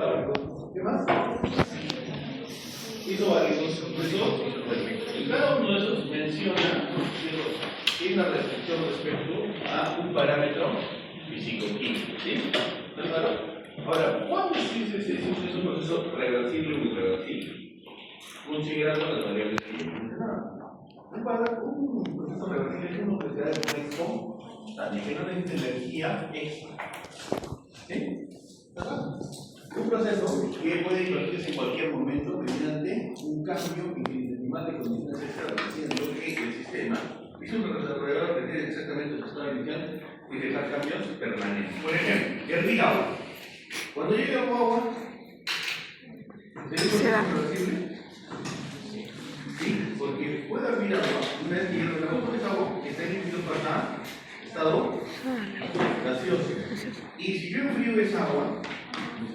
¿Qué más? Isobáricos. Y cada uno de esos menciona tiene una restricción respecto a un parámetro físico-químico. ¿Sí? ¿Está claro? Ahora, ¿cuándo es un proceso reversible o irreversible? Considerando las variables que yo mencionaba. Un proceso reversible es uno que se da después con también que no necesita energía extra. ¿Sí? ¿Verdad? Un proceso que puede invertirse en cualquier momento mediante un cambio infinitesimal de condiciones extra, diciendo que el sistema es un desarrollador que tiene exactamente su estado inicial y dejar cambios permanentes. Por ejemplo, hervir agua. Cuando yo hago agua, ¿sería reversible? Sí, porque puede hervir agua. Una vez que yo lo hago con esa agua, está limpio para estado gaseoso. Y si yo enfrío esa agua,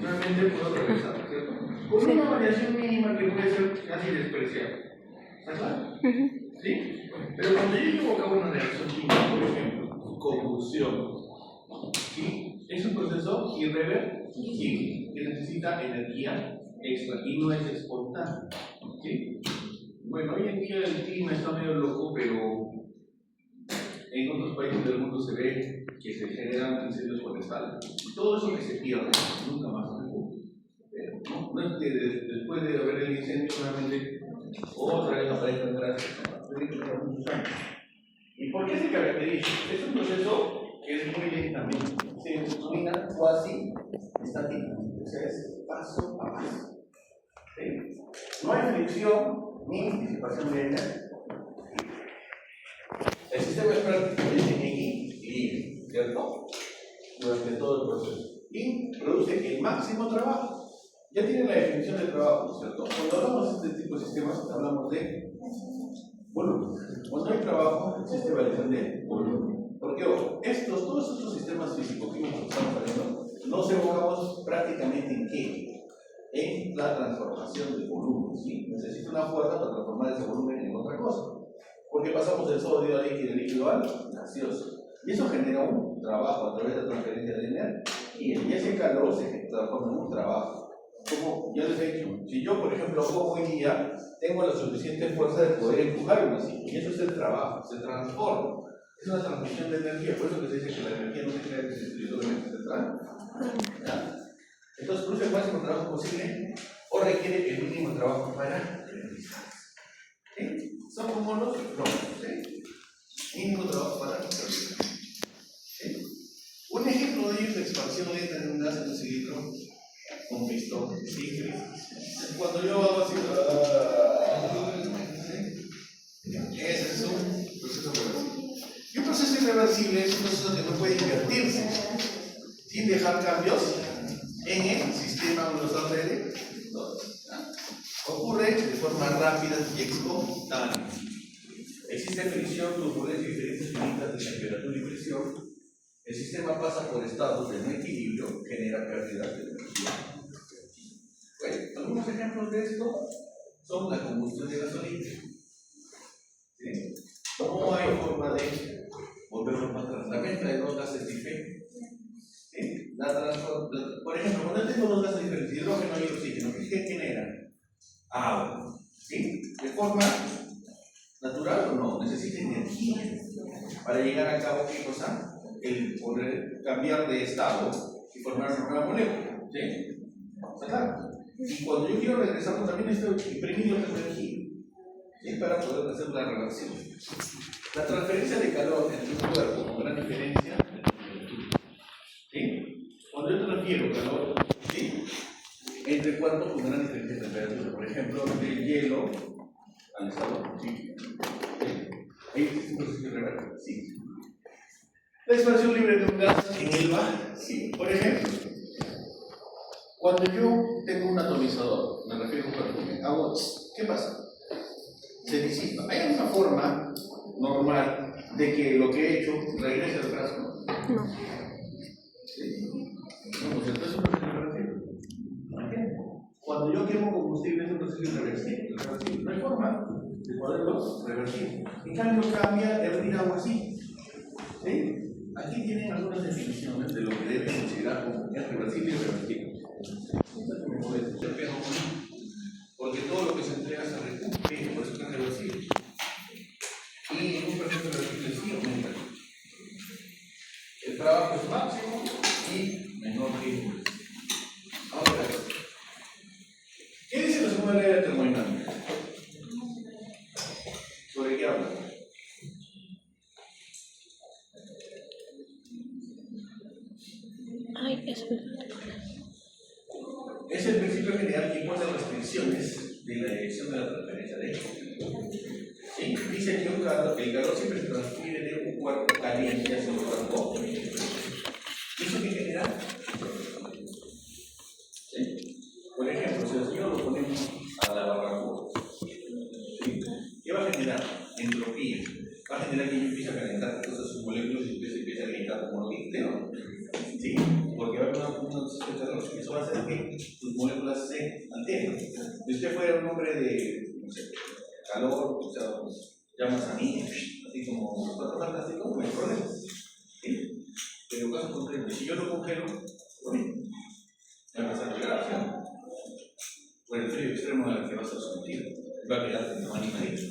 realmente puedo regresar, ¿cierto? Con una variación mínima que puede ser casi despreciable. ¿Está claro? ¿Sí? Pero cuando yo llevo a cabo una reacción química, por ejemplo, combustión, ¿sí? Es un proceso irreversible que necesita energía extra y no es espontáneo. ¿Sí? Bueno, hoy en día el clima está medio loco, pero en otros países del mundo se ve que se generan incendios forestales. Y todo eso que se pierde nunca más se recupera. No es que después de haber el incendio nuevamente otra vez aparezcan gracias. ¿Y por qué se caracteriza? Es un proceso que es muy lentamente. Se denomina cuasi estático. O sea, es paso a paso. ¿Sí? No hay fricción ni disipación de energía. El sistema es prácticamente equilibrado, ¿cierto? Durante todo el proceso. Y produce el máximo trabajo. Ya tienen la definición de trabajo, ¿cierto? Cuando hablamos de este tipo de sistemas, hablamos de volumen. Cuando hay trabajo, existe variación de volumen. Porque, ojo, todos estos sistemas físico-químicos que estamos hablando, nos enfocamos prácticamente en qué? En la transformación de volumen, ¿sí? Necesito una fuerza para transformar ese volumen en otra cosa. Porque pasamos del sólido al líquido al gaseoso. Y eso genera un trabajo a través de la transferencia de energía. Y ese calor se transforma en un trabajo. Como ya les he dicho, si yo, por ejemplo, hoy día tengo la suficiente fuerza de poder empujar una silla, y eso es el trabajo, se transforma. Es una transmisión de energía, por eso que se dice que la energía no se crea en el solamente central. Entonces, produce el máximo trabajo posible o requiere el mínimo trabajo para realizarse. ¿Sí? Son como los globos, ¿sí? Mínimo trabajo para realizarse. ¿Sí? Un ejemplo de ello es la expansión lenta de un gas en un cilindro con pistón, ¿sí? Cuando yo hago así, ese es un proceso reversible. Y un proceso irreversible es un proceso que no puede invertirse sin dejar cambios en el sistema o los alrededores. Ocurre de forma rápida y espontánea. Existe fricción, turbulencia y diferentes finitas de temperatura y presión. El sistema pasa por estados de no equilibrio, genera pérdidas de energía. Bueno, algunos ejemplos de esto son la combustión de gasolina. ¿Sí? No hay forma de volverlo más atrás. La mezcla de dos gases diferentes. ¿Sí? Por ejemplo, cuando yo tengo dos gases diferentes, hidrógeno y oxígeno, ¿qué generan? Agua. ¿Sí? De forma natural o no, necesita energía para llegar a cabo qué cosa, el poder cambiar de estado y formar una nueva molécula. ¿Sí? ¿Está claro? Y cuando yo quiero regresarlo también necesito imprimir otra energía, ¿sí? Para poder hacer la reversión. La transferencia de calor entre un cuerpo con gran diferencia de temperatura. ¿Sí? Cuando yo transfiero calor, ¿sí? Entre cuerpos con gran diferencia de temperatura, por ejemplo, del hielo al estado líquido. ¿Es un proceso irreversible? Sí. La expansión libre de un gas en el vacío. Por ejemplo, cuando yo tengo un atomizador, me refiero a un perfume, hago, ¿qué pasa? Se disipa. ¿Hay alguna forma normal de que lo que he hecho regrese al frasco? No. ¿Sí? No, pues entonces es un proceso irreversible. Cuando yo quemo combustible es un proceso irreversible. No hay forma de poderlo revertir. En cambio, cambia hervir agua así. ¿Sí? Aquí tienen algunas definiciones de lo que debe considerar como irreversible y reversible. Segunda ley de termodinámica. ¿Sobre qué habla? Es el principio general que impone restricciones de la dirección de la transferencia de X. ¿Sí? Dice que el calor siempre se transfiere de un cuerpo caliente hacia un cuerpo frío. ¿Eso qué genera? ¿Sí? Por ejemplo, si nosotros lo ponemos a la barbacoa, ¿sí? ¿Qué va a generar? Entropía. Va a generar que yo empiece a calentar todas sus moléculas y se empiece a calentar como lo que ¿no? ¿Sí? Porque va a haber una de calor y eso va a hacer que tus moléculas se mantengan. Si usted fuera un hombre de, no sé, calor, o sea, llamas a mí, así como los Cuatro Fantásticos, no hay problema. ¿Sí? Pero caso contrario, si yo lo congelo, lo mismo. Ya va a ser alteración. Por el frío extremo al que va a ser sometido. Va a quedar como animalito.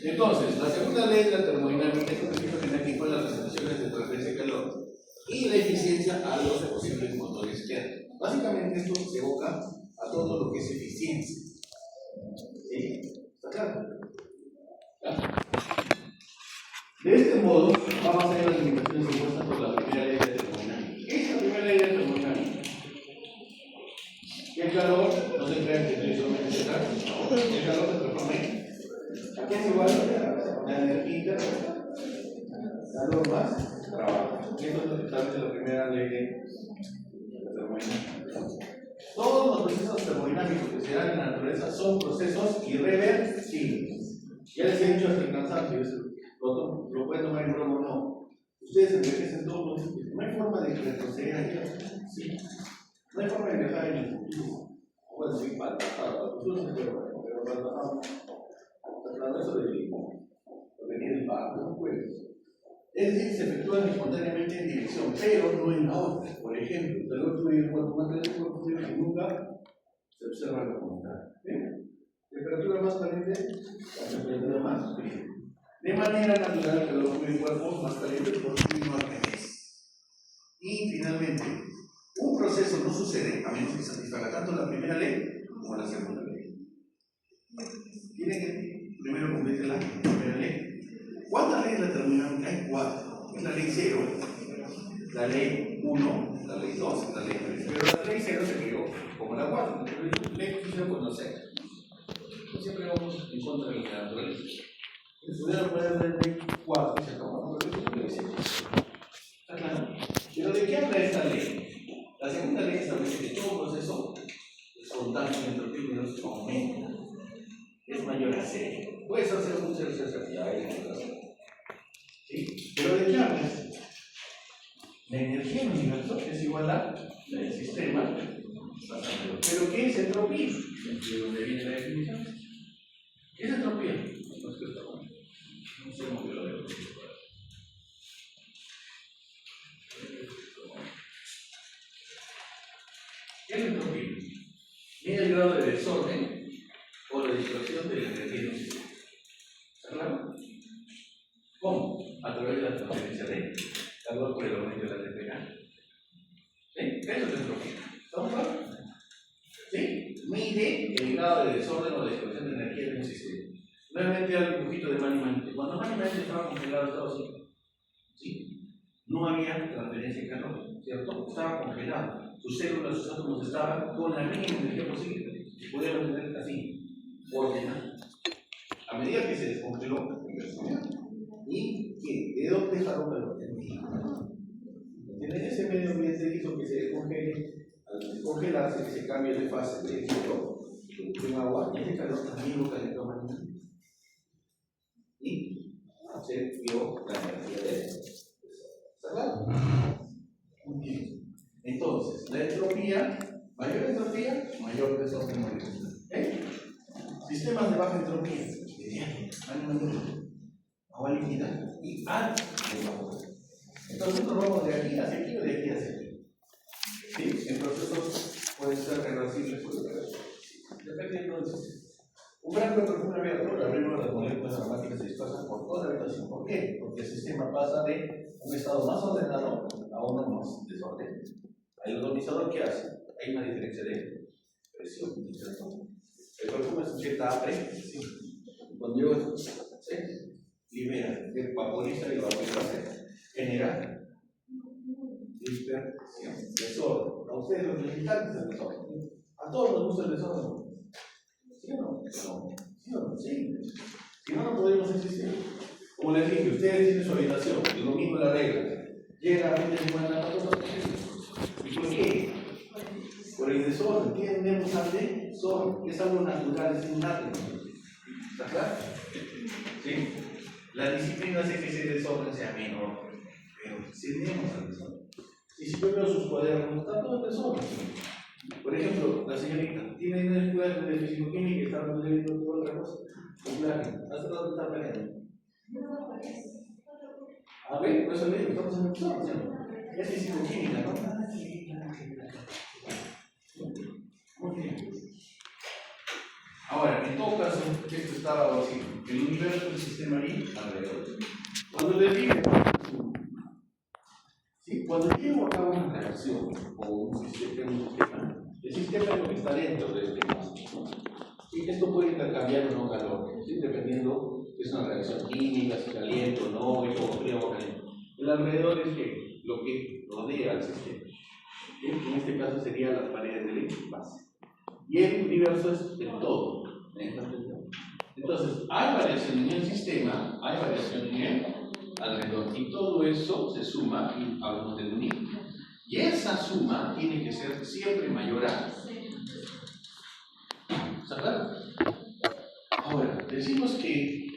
Entonces, la segunda ley de la termodinámica es un principio general que impone las restricciones de transferencia de calor y la eficiencia a los posibles motores que hay. Básicamente esto se evoca a todo lo que es eficiencia. ¿Sí? ¿Está claro? De este modo, vamos a ver las limitaciones impuestas por la primera ley de termodinámica. ¿Qué es la primera ley de termodinámica? El calor, no se crea que estoy solamente cerrado, el calor se transforma en. Aquí es igual la energía interna, calor más trabajo. Y esto es totalmente la primera ley de termodinámica. Todos los procesos termodinámicos que se dan en la naturaleza son procesos irreversibles. Ya les he dicho hasta el cansancio, lo pueden tomar en broma o no. Ustedes envejecen todos los días. No hay forma de retroceder aquí. Sí. No hay forma de viajar en el futuro. Puede decir para el pasado. El futuro se puede ver, pero para el pasado. Hablando eso de venir del barco, no puede. Es decir, se efectúan espontáneamente en dirección, pero no en la otra. Por ejemplo, el calor fluye en cuerpo más caliente, cuerpo frío que nunca se observa lo contrario. Temperatura más caliente, la temperatura más fría. De manera natural, el calor fluye en cuerpos más calientes por frío más calientes. Y finalmente, un proceso no sucede a menos que satisfaga tanto la primera ley como la segunda ley. Tiene que primero cumplir la primera ley. ¿Cuántas leyes de la termodinámica hay? 4. Es la ley 0, la ley 1, la ley 2, la ley 3. Pero la ley 0 se creó como la 4. La ley 0 con los 0. Siempre vamos en contra de la naturaleza. Si pudiera poner la ley 4 y se acabó, la ley 0. ¿Está claro? Pero ¿de qué habla esta ley? La segunda ley establece que todo proceso espontáneo de entropía y aumenta. Es mayor a 0. Puede ser 0, 0, 0, ya hay una. ¿Sí? Pero ¿de qué hablas? La energía en el universo es igual a la del sistema. ¿Pero qué es entropía? ¿De dónde viene la definición? ¿Qué es entropía? No sé cómo lo veo. ¿Qué es entropía? Mide el grado de desorden o de distorsión de la energía en un sistema. ¿Está claro? ¿Cómo? A través de la transferencia de calor por el aumento de la temperatura. ¿Sí? Eso es entropía. ¿Estamos claros? ¿Sí? Mide el grado de desorden o de distorsión de energía en un sistema. Nuevamente al dibujito de Manny. Cuando Manny estaba congelado, estaba así. ¿Sí? No había transferencia de calor, ¿cierto? Estaba congelado. Sus células, sus átomos estaban con la mínima energía posible. Y podían mantener así, ordenado. A medida que se descongeló, ¿y qué? ¿De dónde salió calor? En ese medio ambiente hizo que se descongele. Al descongelarse, que se cambie de fase de hielo en agua, y ese calor también lo calentó más. Y se vio la energía de eso. ¿Está claro? Muy bien. Entonces, la entropía, mayor entropía, mayor desorden molecular. Sistemas de baja entropía, agua líquida y alta de vapor. Entonces, nosotros vamos de aquí hacia aquí o de aquí hacia aquí. ¿Sí? En procesos pueden ser reversibles o irreversibles. Dependiendo del sistema. Un gran de perfume abierto, la mayoría de las moléculas aromáticas se dispersan por toda la habitación. ¿Por qué? Porque el sistema pasa de un estado más ordenado a uno más desordenado. El ionizador, ¿qué hace? Hay una diferencia de presión, ¿no es cierto? El perfume es cierta presión. Cuando yo se libera, vaporiza y vaporiza, genera dispersión, desorden. A ustedes los mexicanos el desorden. A todos nos gusta el desorden. ¿Sí o no? No. ¿Sí o no? Sí. Si no, no podemos existir. Como les dije, ustedes tienen su habitación, el domingo la regla. Llega a fin de semana a todos. ¿Y por qué? Por el desorden. Tenemos al desorden. Es algo natural, es innato. ¿Está claro? ¿Sí? La disciplina hace que ese desorden sea menor, pero cedemos al desorden. Y si yo veo sus cuadernos, está todo el desorden. Por ejemplo, la señorita tiene una escuela de fisicoquímica y está leyendo otra cosa. ¿Hasta dónde está peleando? A ver, por eso le digo, estamos en el desorden. Es fisicoquímica, ¿no? Muy bien. Ahora, en todo caso, esto estaba así. El universo del sistema ahí alrededor. Cuando les digo, ¿sí? Cuando llevo a cabo una reacción o un sistema, el sistema es lo que está dentro de este caso. ¿Sí? Esto puede intercambiar o no calor, ¿sí? Dependiendo si es una reacción química, si caliente o no, y como frío o caliente. El alrededor es que lo que rodea al sistema. ¿Sí? En este caso serían las paredes del base. Y el universo es el todo. Entonces, hay variación en el sistema, hay variación en el alrededor, y todo eso se suma y hablamos del unir. Y esa suma tiene que ser siempre mayor a. ¿Está claro? Ahora, decimos que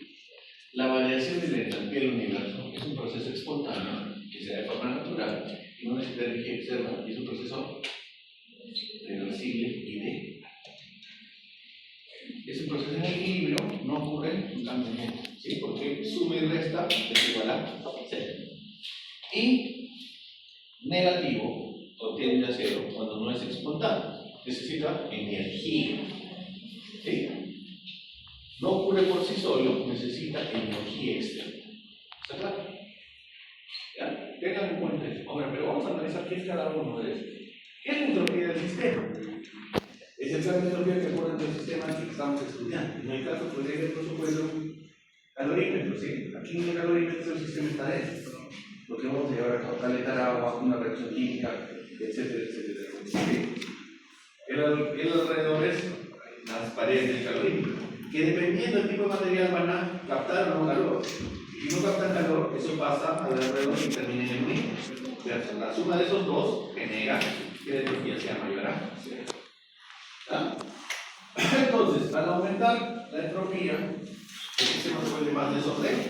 la variación de la entropía del universo es un proceso espontáneo que se da de forma natural y no necesita energía externa, y es un proceso reversible y de. Es un proceso en equilibrio, no ocurre un cambio en él, ¿sí? Porque suma y resta es igual a 0. Y negativo o tiende a 0 cuando no es espontáneo, necesita energía, ¿sí? No ocurre por sí solo, necesita energía externa. ¿Está claro? ¿Ya? Tengan en cuenta eso. Ahora, pero vamos a analizar qué es cada uno de estos. ¿Qué es la entropía del sistema? Es el cambio de entropía que ocurre en el sistema que estamos estudiando. En el caso, por supuesto, calorímetro, ¿sí? Aquí en el calorímetro el sistema está dentro, ¿no? Lo que vamos a llevar a calentar agua, una reacción química, etcétera, etcétera. ¿Sí? El alrededor es las paredes del calorímetro, que dependiendo del tipo de material van a captar o no calor. Si no captan calor, eso pasa al alrededor y termina en el unir. La suma de esos dos genera que la entropía sea mayor a 0. ¿Ah? Entonces, al aumentar la entropía, el sistema se vuelve más desordenado.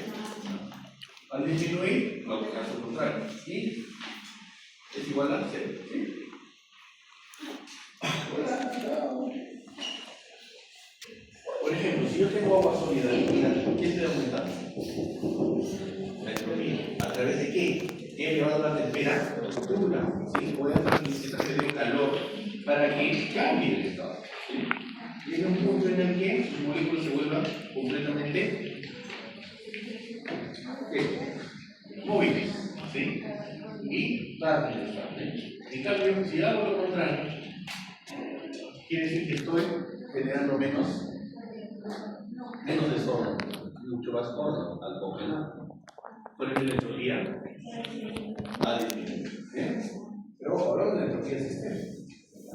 Al disminuir, lo que hace lo contrario. Y es igual a 0. ¿Sí? Por ejemplo, si yo tengo agua sólida líquida, ¿qué estoy aumentando? La entropía. ¿A través de qué? He elevado la temperatura. ¿Sí? Voy a hacer el calor para que cambie el estado. ¿Sí? Llega un punto en el que los moléculas se vuelvan completamente móviles, ¿sí? Y rápidos también. En cambio, si hago lo contrario, quiere decir que estoy generando menos desorden, mucho más orden al congelar. Por ejemplo, la entropía va a disminuir. ¿Bien? Pero ojo, hablamos de la entropía del sistema.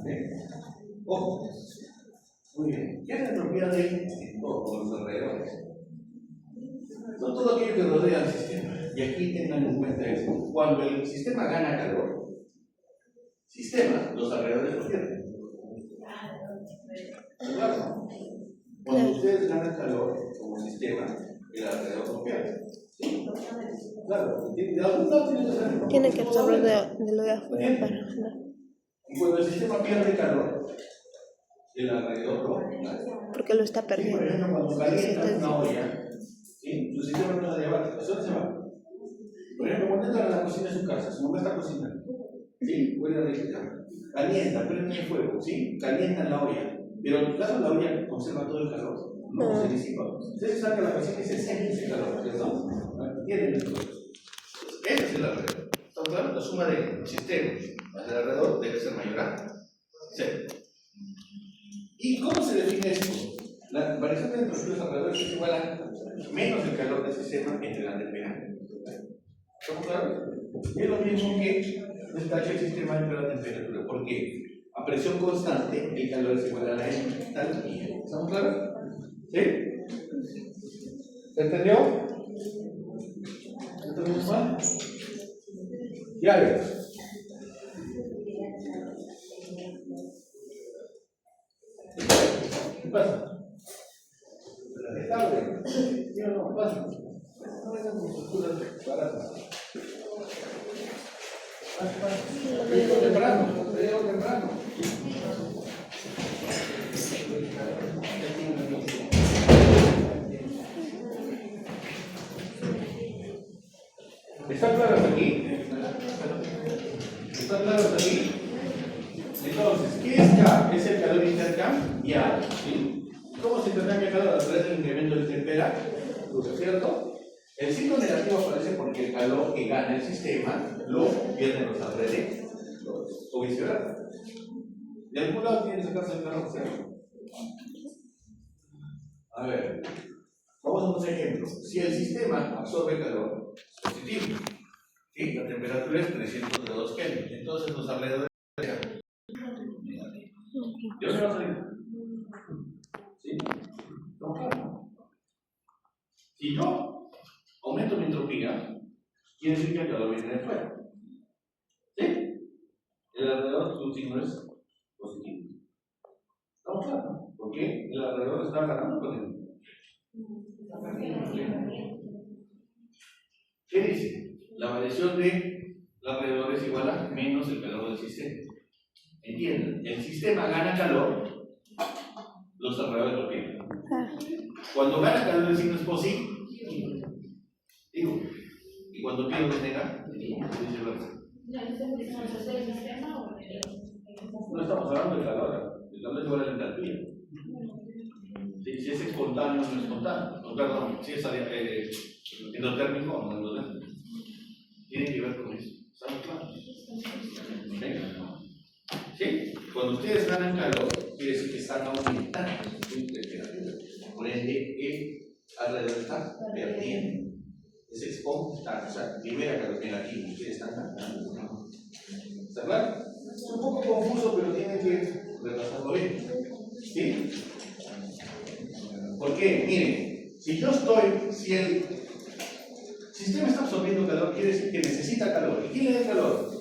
¿Bien? Ojo. Muy bien. ¿Qué es la entropía de todos los alrededores? Son todo aquello que rodea al sistema. Y aquí tengan en cuenta eso. Cuando el sistema gana calor, los alrededores lo pierden. Claro. Cuando ustedes ganan calor como sistema, el alrededor lo pierde. ¿Sí? Claro. De algún lado tiene que absorber de lo de afuera para ganar. Y cuando el sistema pierde calor, el alrededor lo pierde. Porque lo está perdiendo. Sí, por ejemplo, cuando calientas una olla, ¿sí? Tu sistema no es adiabático, ¿eso se va? Por ejemplo, cuando entra a la cocina de su casa, su mamá está cocinando, ¿sí? Voy a la calienta, prende el fuego, ¿sí? Calienta la olla, pero en tu caso la olla conserva todo el calor, no se disipa. Ustedes sacan la cocina y se siente ese calor, ¿cierto? Tienen el calor. Ese es el alrededor. ¿Estamos hablando? La suma de sistemas alrededor debe ser mayor a 0. de los alrededores es igual a menos el calor del sistema entre la temperatura. ¿Estamos claros? Es lo mismo que destaca el sistema entre la temperatura. ¿Por qué? A presión constante, el calor es igual a la entalpía. ¿Estamos claros? ¿Sí? ¿Se entendió? ¿Entendemos mal? Ya ves. ¿Qué pasa? ¿Está bien? ¿Sí o no? Pasa. No vengan con posturas baratas. Llego temprano, llego temprano. ¿Están claros aquí? ¿Están claros aquí? Entonces, ¿qué es K? Es el calor intercambiado, ¿sí? ¿Cómo se intercambia calor? A través del incremento de temperatura, ¿cierto? El signo negativo aparece porque el calor que gana el sistema lo pierden los alrededores, o viceversa. De algún lado tiene que sacarse el calor, ¿cierto? A ver, vamos a unos ejemplos. Si el sistema absorbe calor, es positivo. ¿Sí? La temperatura es 300 grados Kelvin. Entonces los alrededores sean negativos. ¿Yo se va a salir? ¿Sí? ¿Cómo claro? Si yo aumento mi entropía, quiere decir que el calor viene de fuera. ¿Sí? El alrededor su signo es positivo. ¿Estamos claros? Porque el alrededor está ganando con el. ¿Qué dice? La variación de alrededor es igual a menos el calor del sistema. ¿Entienden? El sistema gana calor, los alrededores lo pierden. Cuando gana calor el signo es positivo. Digo, y cuando pierde es negativo. Viceversa. No estamos hablando de calor, estamos igual a la entalpía. Si es espontáneo o no espontáneo, no, perdón, si es endotérmico o no endotérmico. Tiene que ver con eso. ¿Estamos claros? Venga. ¿Sí? Cuando ustedes ganan calor, quiere decir que están aumentando su temperatura. Por ende, el alrededor está perdiendo. Es espontáneo, o sea, libera calor negativo. Ustedes están ganando. ¿Está claro? Es un poco confuso, pero tienen que repasarlo bien. ¿Sí? ¿Por qué? Miren, si el sistema está absorbiendo calor, quiere decir que necesita calor. ¿Y quién le da calor?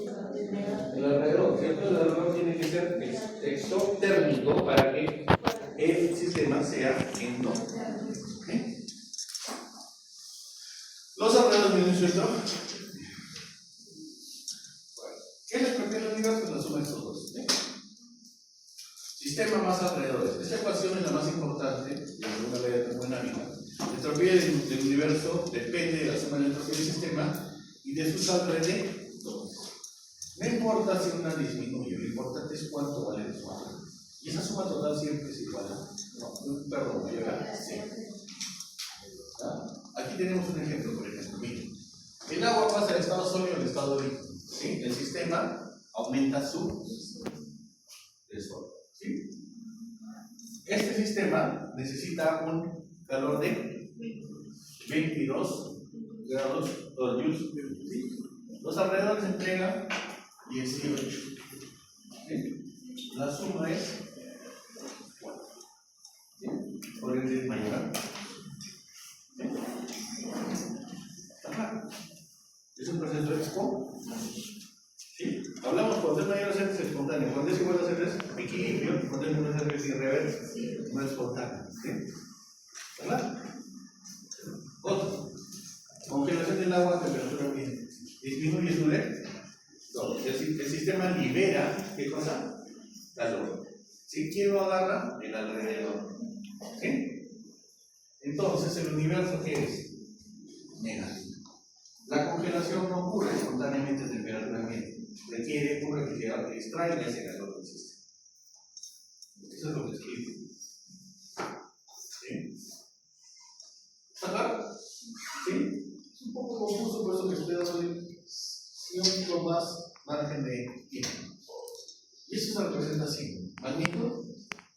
El alrededor, ¿cierto? El alrededor tiene que ser exotérmico para que el sistema sea endotérmico. ¿Okay? Los alrededores vienen, ¿cierto? ¿Qué es la entropía del universo? La suma de estos dos. ¿Sí? Sistema más alrededores. Esta ecuación es la más importante de alguna ley de termodinámica. La entropía del universo depende de la suma de la entropía del sistema y de sus alrededores. No importa si una disminuye, lo importante es cuánto vale la suma. Y esa suma total siempre es igual a. No, perdón, mayor a 0. Aquí tenemos un ejemplo, por ejemplo. Miren, el agua pasa del estado sólido al estado líquido. ¿Sí? El sistema aumenta su desorden. ¿Sí? Este sistema necesita un calor de 22 grados por Joule. ¿Sí? Los alrededores entregan 18. ¿Sí? La suma es 4. ¿Sí? Por ende es mayor a. ¿Sí? ¿Está claro? Es un proceso exponencial. ¿Sí? Hablamos cuando es mayor a Z es espontáneo, cuando es igual a Z es equilibrio, cuando es menor a Z es irreverso, no es espontáneo. ¿Sí? ¿Verdad? Otro. Congelación del agua a temperatura ambiente. Disminuye su no, el sistema libera, ¿qué cosa? Calor. Si quién lo agarra, el alrededor. ¿Sí? Entonces, ¿el universo qué es? Negativo. La congelación no ocurre espontáneamente a temperatura ambiente. Requiere un refrigerador que extraiga ese calor del sistema. Eso es lo que escribo. ¿Sí? ¿Está claro? ¿Sí? Es un poco confuso, por eso que estoy dando un poco más margen de tiempo. Y eso se representa así: magnitud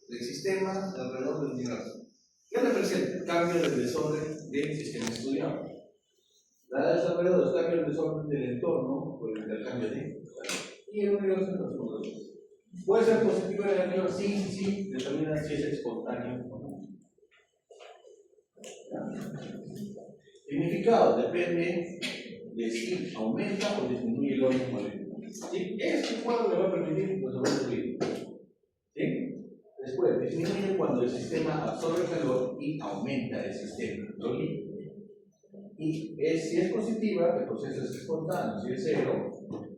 del sistema alrededor del universo. ¿Qué representa? Cambio del desorden del sistema estudiado. La desarrollo de los cambios del desorden del entorno por el intercambio de y el universo de los números. ¿Puede ser positivo o negativo? Sí, determina si es espontáneo o no. Significado depende de si aumenta o disminuye el orden molecular. ¿Sí? Este cuadro le va a permitir resolver el video. ¿Sí? Después, disminuye cuando el sistema absorbe calor y aumenta el sistema. Y si es positiva, el proceso es espontáneo. Si es cero,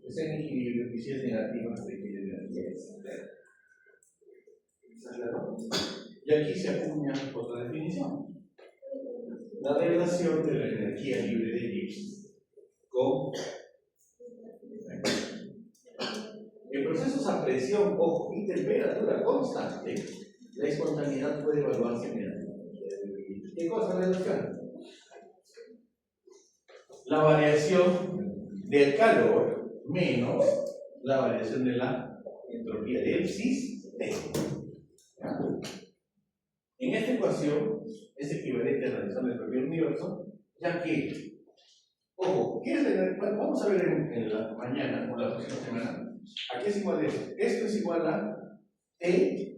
es en equilibrio. Y si es negativa, requiere de energía externa. ¿Está claro? Y aquí se acuña otra definición. La relación de la energía libre de Gibbs con en procesos a presión, ojo, y temperatura constante, la espontaneidad puede evaluarse mediante ¿qué cosa relaciona? La variación del calor menos la variación de la entropía del sistema. En esta ecuación es equivalente a la relación de entropía del universo, ya que, ojo, ¿qué es vamos a ver en la mañana o la próxima semana. ¿A qué es igual esto? Esto es igual a T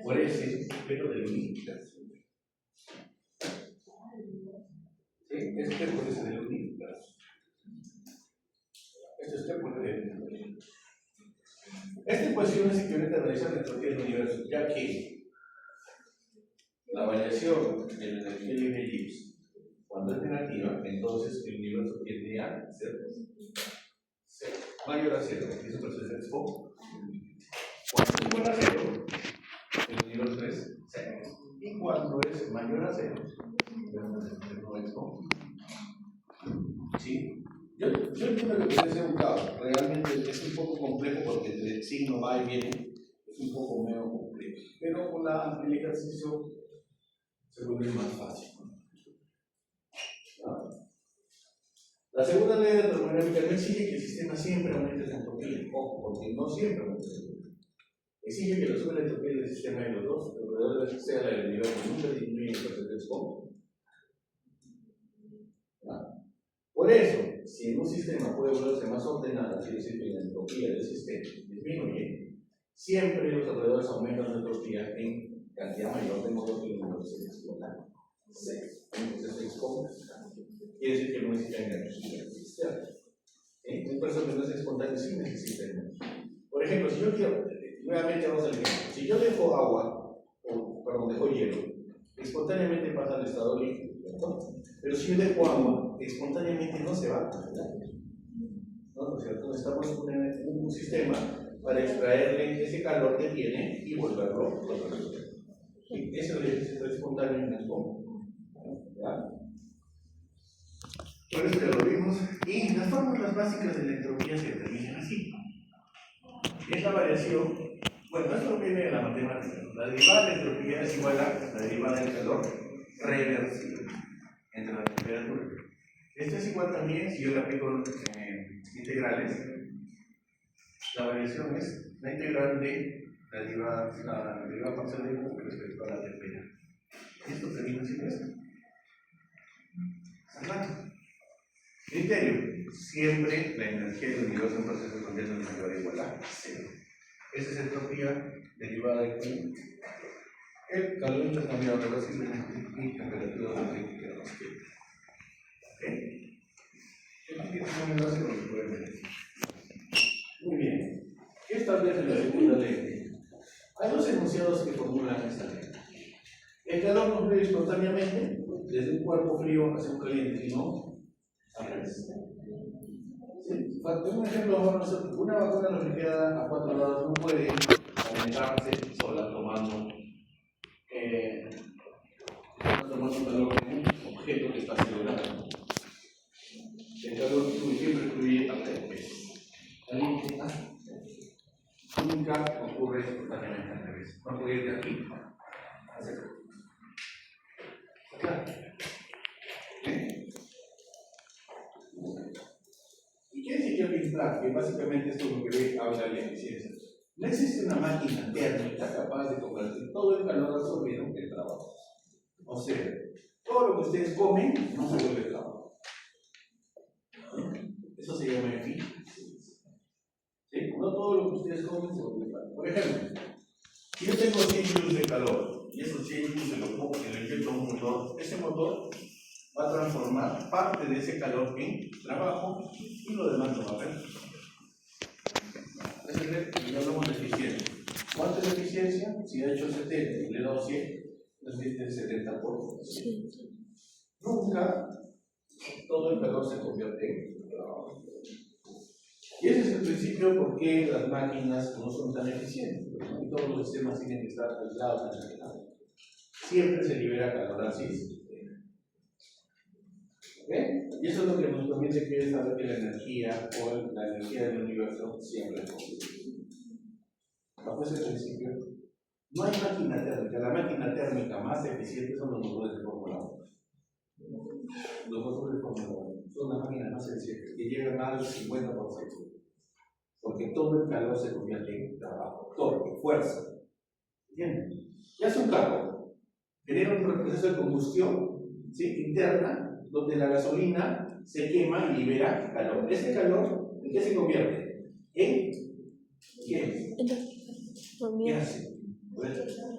por S, pero del universo. ¿Sí? Es T por S del universo. Esto es T por S del universo. Esta ecuación es equivalente a la relación de entropía del universo, ya que la variación de la energía libre de Gibbs, cuando es negativa, entonces el universo tiende a ser mayor a cero. Eso es el expo. Cuando es igual a cero, el universo es cero. Y cuando es mayor a cero, no expo. ¿Sí? Yo entiendo que puede ser un caos. Realmente es un poco complejo porque el signo va y viene. Es un poco medio complejo. Pero con el ejercicio se vuelve más fácil. La segunda ley de termodinámica no exige que el sistema siempre aumente la entropía. Ojo, porque no siempre aumenta la entropía. Exige que la suma de entropía del sistema de los dos alrededor sea la del universo. Nunca disminuye el proceso de expo. Por eso, si en un sistema puede volverse más ordenado, quiere decir que la entropía del sistema disminuye, siempre los alrededores aumentan la entropía en cantidad mayor, de modo que el universo se explota. Entonces se expone. Quiere decir que no necesita energía externa. Un proceso que no es espontáneo sí necesita energía. Por ejemplo, si yo quiero, nuevamente vamos al ejemplo, si yo dejo agua, dejo hielo, espontáneamente pasa al estado líquido, ¿verdad? Pero si yo dejo agua, espontáneamente no se va a congelar. ¿No es cierto? Necesitamos un sistema para extraerle ese calor que tiene y volverlo a resolver. Eso es espontáneo en el fondo. ¿Ya? Por eso ya lo vimos. Y las fórmulas básicas de la entropía se determinan así. Es la variación, bueno, esto viene de la matemática. La derivada de la entropía es igual a la derivada del calor reversible entre la temperatura. Esto es igual también, si yo le aplico integrales, la variación es la integral de la derivada parcial de U respecto a la temperatura. Esto termina siendo esto. Criterio. Siempre la energía del universo en proceso continua es mayor o igual a cero. Esa es entropía derivada de Q. El calor intercambiado reversiblemente y temperatura analítica de los que. Muy bien. ¿Qué establece la segunda ley? Hay dos enunciados que formulan esta ley. El calor no fluye espontáneamente desde un cuerpo frío hacia un caliente, sino al revés. ¿Sí? Un ejemplo, una vacuna refrigerada a 4 grados no puede calentarse sola tomando calor de un objeto que está acelerado. El calor siempre fluye al revés. Caliente, nunca ocurre espontáneamente al revés. No puede ir de aquí hacia acá. Claro. ¿Y qué dice Kelvin Clark? Que básicamente esto es lo que habla de la eficiencia. No existe una máquina térmica capaz de convertir todo el calor absorbido en trabajo. O sea, todo lo que ustedes comen no se vuelve trabajo. Eso se llama eficiencia. ¿Sí? No todo lo que ustedes comen se vuelve trabajo. Por ejemplo, si yo tengo 100 joules de calor y esos 100 joules se lo pongo en el inyecto a un motor, ese motor va a transformar parte de ese calor en trabajo y lo demás no va a ver. Y hablamos de eficiencia. ¿Cuánto es la eficiencia? Si ha hecho 70 y le he dado 100, necesita el 70%. Sí. Nunca todo el calor se convierte en trabajo. Y ese es el principio por qué las máquinas no son tan eficientes, ¿no? Y todos los sistemas tienen que estar aislados en el calor. Siempre se libera calor así. ¿Ok? Y eso es lo que nos permite que saber que la energía o la energía del universo siempre es posible. Bajo ese principio, no hay máquina térmica. La máquina térmica más eficiente son los motores de Fórmula 1. Los motores de Fórmula 1 son las máquinas más eficientes, que llegan más del 50%. Porque todo el calor se convierte en trabajo, torque, fuerza. ¿Entienden? ¿Qué hace un carro? Genera un proceso de combustión, ¿sí?, interna, donde la gasolina se quema y libera calor. Ese calor, ¿en qué se convierte? ¿En qué? ¿Qué hace? Bueno,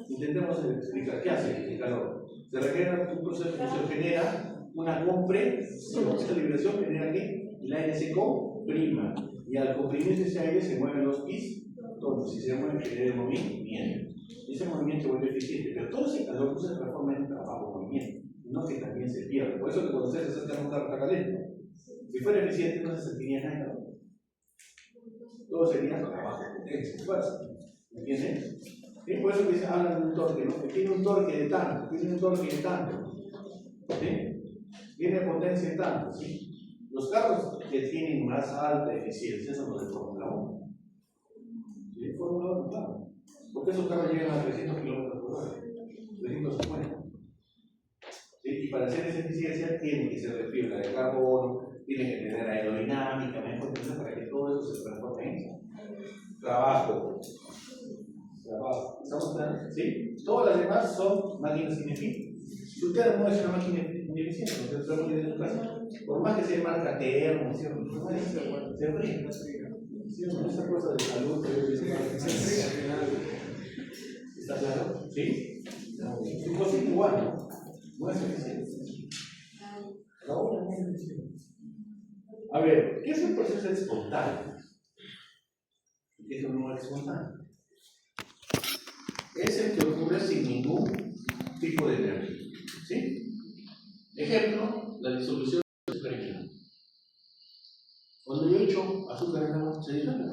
intentemos explicar. ¿Qué hace el calor? Se regenera un proceso que genera una compresión. Esa liberación genera que el aire se comprima. Y al comprimirse ese aire se mueven los pistones. Si se mueve, genera movimiento. Y ese movimiento se vuelve eficiente. Pero todo ese calor no se transforma en trabajo, movimiento. No que también se pierde. Por eso que cuando ustedes se acercan a un carro está caliente. Si fuera eficiente no se sentiría nada. Todo sería trabajo, potencia, fuerza. ¿Entienden? ¿Sí? Por eso que hablan de un torque, ¿no? Que tiene un torque de tanto, tiene un torque de tanto. ¿Sí? Tiene potencia de tanto, ¿sí? Los carros que tienen más alta eficiencia son los de Fórmula 1. ¿Sí? Fórmula 1, claro. Porque esos carros llegan a 300 km/h, 350. ¿Sí? Y para hacer esa eficiencia tienen que ser de fibra de carbono, tienen que tener aerodinámica, mejor, entonces para que todo eso se transforme en trabajo. ¿Estamos claros? ¿Sí? Todas las demás son máquinas ineficientes. Si usted no es una máquina ineficiente, usted está muy en su casa, por más que sea marca termo, se fría. Esa cosa de salud se fría. ¿Está claro? ¿Sí? Su cocina igual, ¿no? No es eficiente. No es eficiente. A ver, ¿qué es el proceso espontáneo? ¿Qué es un no espontáneo? Es el que ocurre sin ningún tipo de energía. ¿Sí? Ejemplo, la disolución de azúcar en agua. Cuando yo echo azúcar en agua, ¿se disuelve?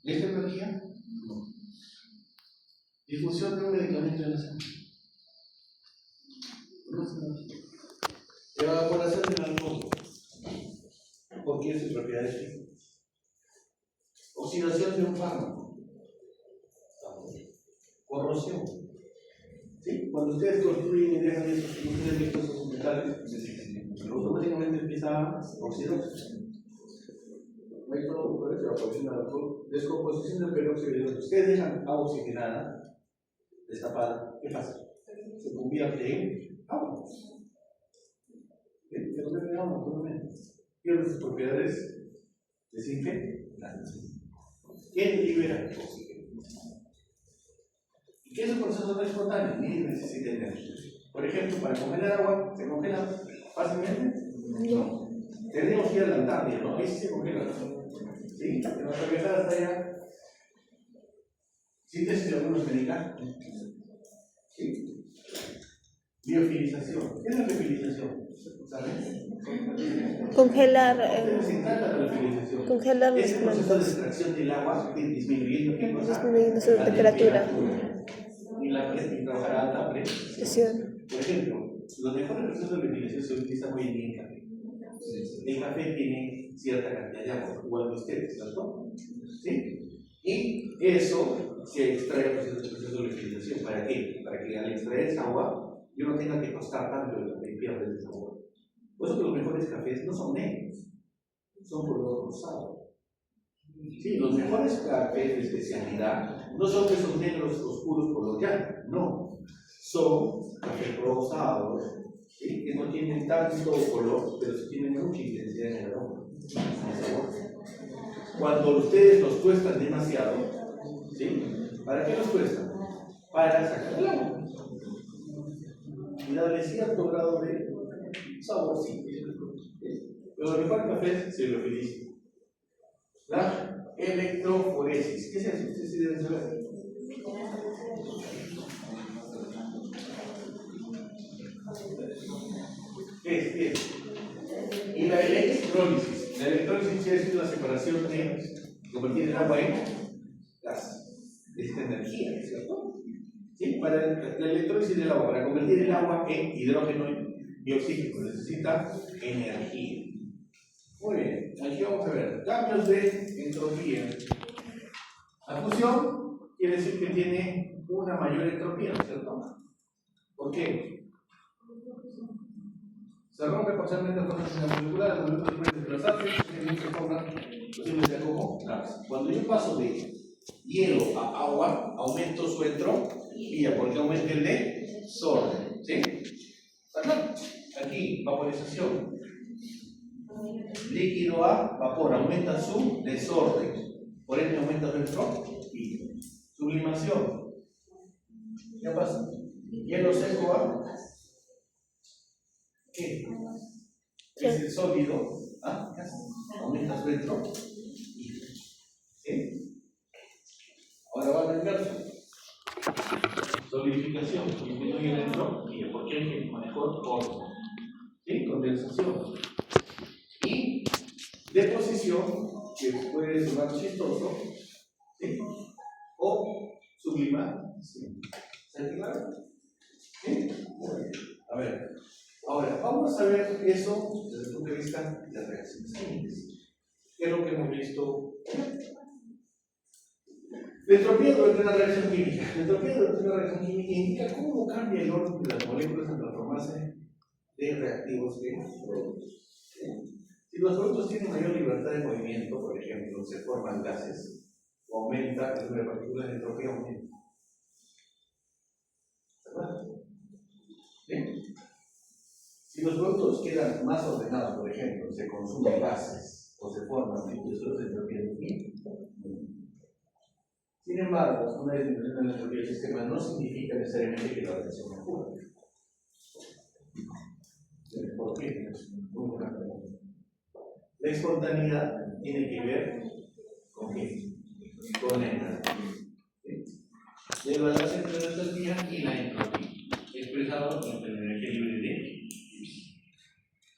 ¿Esta energía? No. Difusión de un medicamento en la sangre. No es energía. Evaporación del alcohol. ¿Por qué sus propiedades físicas? Oxidación de un fármaco. Corrosión. ¿Sí? Cuando ustedes construyen y dejan esos metales, automáticamente empieza a oxidarse. No hay todo por eso, evaporación del alcohol, descomposición del peróxido de hidrógeno. Ustedes dejan agua oxigenada, destapada, ¿qué pasa? Se convierte en agua. Se convierte en agua, naturalmente. Pierde sus propiedades desinfectantes. ¿Quién libera oxígeno? ¿Y qué es un proceso no espontáneo? Ni necesita energía. Por ejemplo, para congelar agua, ¿se congela fácilmente? No. Tendríamos que ir a la Antártida, ¿no? Ahí sí se congela. ¿Sí? En nuestra viajada hasta allá. Síntesis de algunos medicamentos. ¿Sí? Biofilización. ¿Qué es la biofilización? ¿Saben? Congelar. ¿Ustedes encanta la biofilización? Congelar Es las el proceso de plantas. extracción del agua disminuyendo ¿qué cosa? Disminuyendo su temperatura. Y la trabajará a alta presión. Por ejemplo, los mejores procesos de biofilización se utilizan hoy en día en café. El café tiene cierta cantidad de agua, igual que ustedes, ¿cierto? ¿Sí? Y eso se extrae a proceso de biofilización. ¿Para qué? Para que al extraer esa agua yo no tenga que tostar tanto el café y pierda el sabor. Por eso que los mejores cafés no son negros, son color rosado. Sí, los mejores cafés de especialidad no son esos negros oscuros color llano, no. son cafés rosados, ¿sí? Que no tienen tanto color, pero sí tienen mucha intensidad en el aroma. Cuando ustedes los tuestan demasiado, ¿sí? ¿Para qué los tuestan? Para sacar el agua y darle cierto grado de saborcito. Pero el mejor café se lo utiliza. La electroforesis. ¿Qué es eso? Ustedes sí deben saber. ¿Qué es? Y la electrólisis. La electrólisis es la separación de convertir el agua en gas. Esta energía, ¿cierto? ¿Sí? Para la electrólisis del agua, para convertir el agua en hidrógeno y oxígeno, necesita energía. Muy bien, aquí vamos a ver cambios de entropía. La fusión quiere decir que tiene una mayor entropía, ¿no es cierto? ¿Por qué? Se rompe parcialmente las fuerzas moleculares, los moléculas pueden desplazarse, en se forman posibles como gas. Cuando yo paso de hielo a agua, aumento su entropía, porque aumenta el desorden. ¿Sí? Aquí, vaporización. Líquido a vapor, aumenta su desorden, por ende aumenta su entropía. Sublimación. ¿Qué pasa? Hielo seco a ¿qué? Es el sólido, aumenta su entropía. ¿Sí? Ahora va a inverso. Solidificación, disminuye el entropía, porque hay que mejor orden. ¿Sí? Condensación. Y deposición, que puede sonar chistoso, ¿sí? O sublimar. ¿Sí? ¿Se claro? ¿Sí? Bueno, a ver, ahora vamos a ver eso desde el punto de vista de reacciones químicas. ¿Qué es lo que hemos visto? La entropía durante una reacción química. La entropía durante una reacción química indica cómo cambia el orden de las moléculas al transformarse de reactivos en productos. ¿Sí? Si los productos tienen mayor libertad de movimiento, por ejemplo, se forman gases, o aumenta el número de partículas de entropía, aumenta. ¿Verdad? ¿Sí? Si los productos quedan más ordenados, por ejemplo, se consumen gases o se forman líquidos de entropía disminuye. Sin embargo, una disminución de la entropía del sistema no significa necesariamente que la reacción mejore. ¿Por qué? Muy buena pregunta. La espontaneidad tiene que ver con qué? Con la entropía. ¿Sí? El balance entre la entropía y la entropía, expresado entre la energía libre de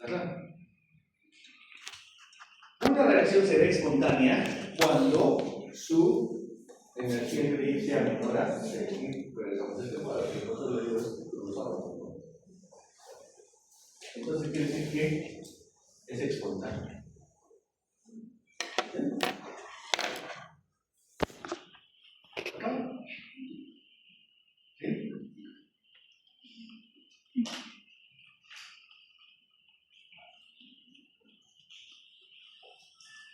¿verdad? Una reacción será espontánea cuando su energía libre sea menor a entonces quiere decir que es espontánea. ¿Sí?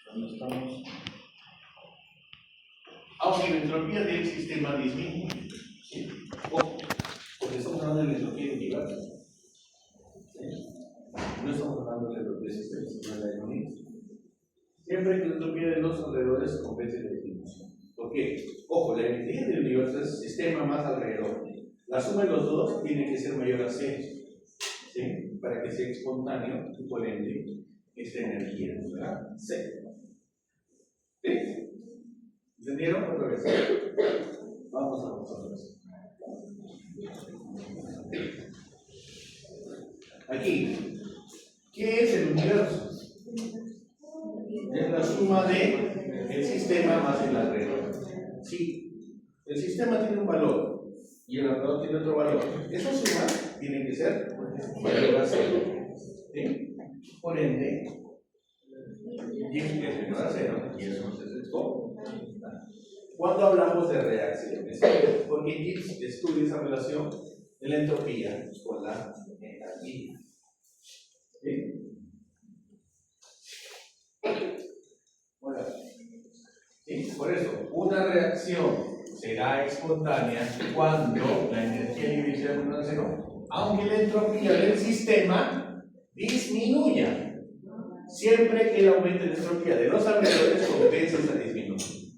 ¿Dónde estamos? Aunque la entropía del sistema disminuye, ¿sí? Porque estamos hablando de la entropía individual. ¿Sí? No estamos hablando de la entropía del sistema, sino de la economía. Siempre que la entropía de los alrededores compense la disminución. ¿Por qué? Ojo, la energía del universo es sistema más alrededor. La suma de los dos tiene que ser mayor a 6, ¿sí? Para que sea espontáneo y por ende esta energía, ¿verdad? Sí. ¿Sí? ¿Entendieron? Otra vez. Vamos a otra vez. Aquí, ¿qué es el universo? Es la suma de el sistema más el alrededor. Si el sistema tiene un valor y el alrededor tiene otro valor, esa suma tiene que ser mayor a 0. ¿Sí? Por ende, y es menor a 0, y eso es esto. Cuando hablamos de reacciones, porque Gibbs estudia esa relación de la entropía con la energía. ¿Sí? Bueno, ¿sí? Por eso, una reacción, será espontánea cuando la energía libre sea menor a cero, aunque la entropía del sistema disminuya. Siempre que el aumento de entropía de los alrededores compensa esa disminución.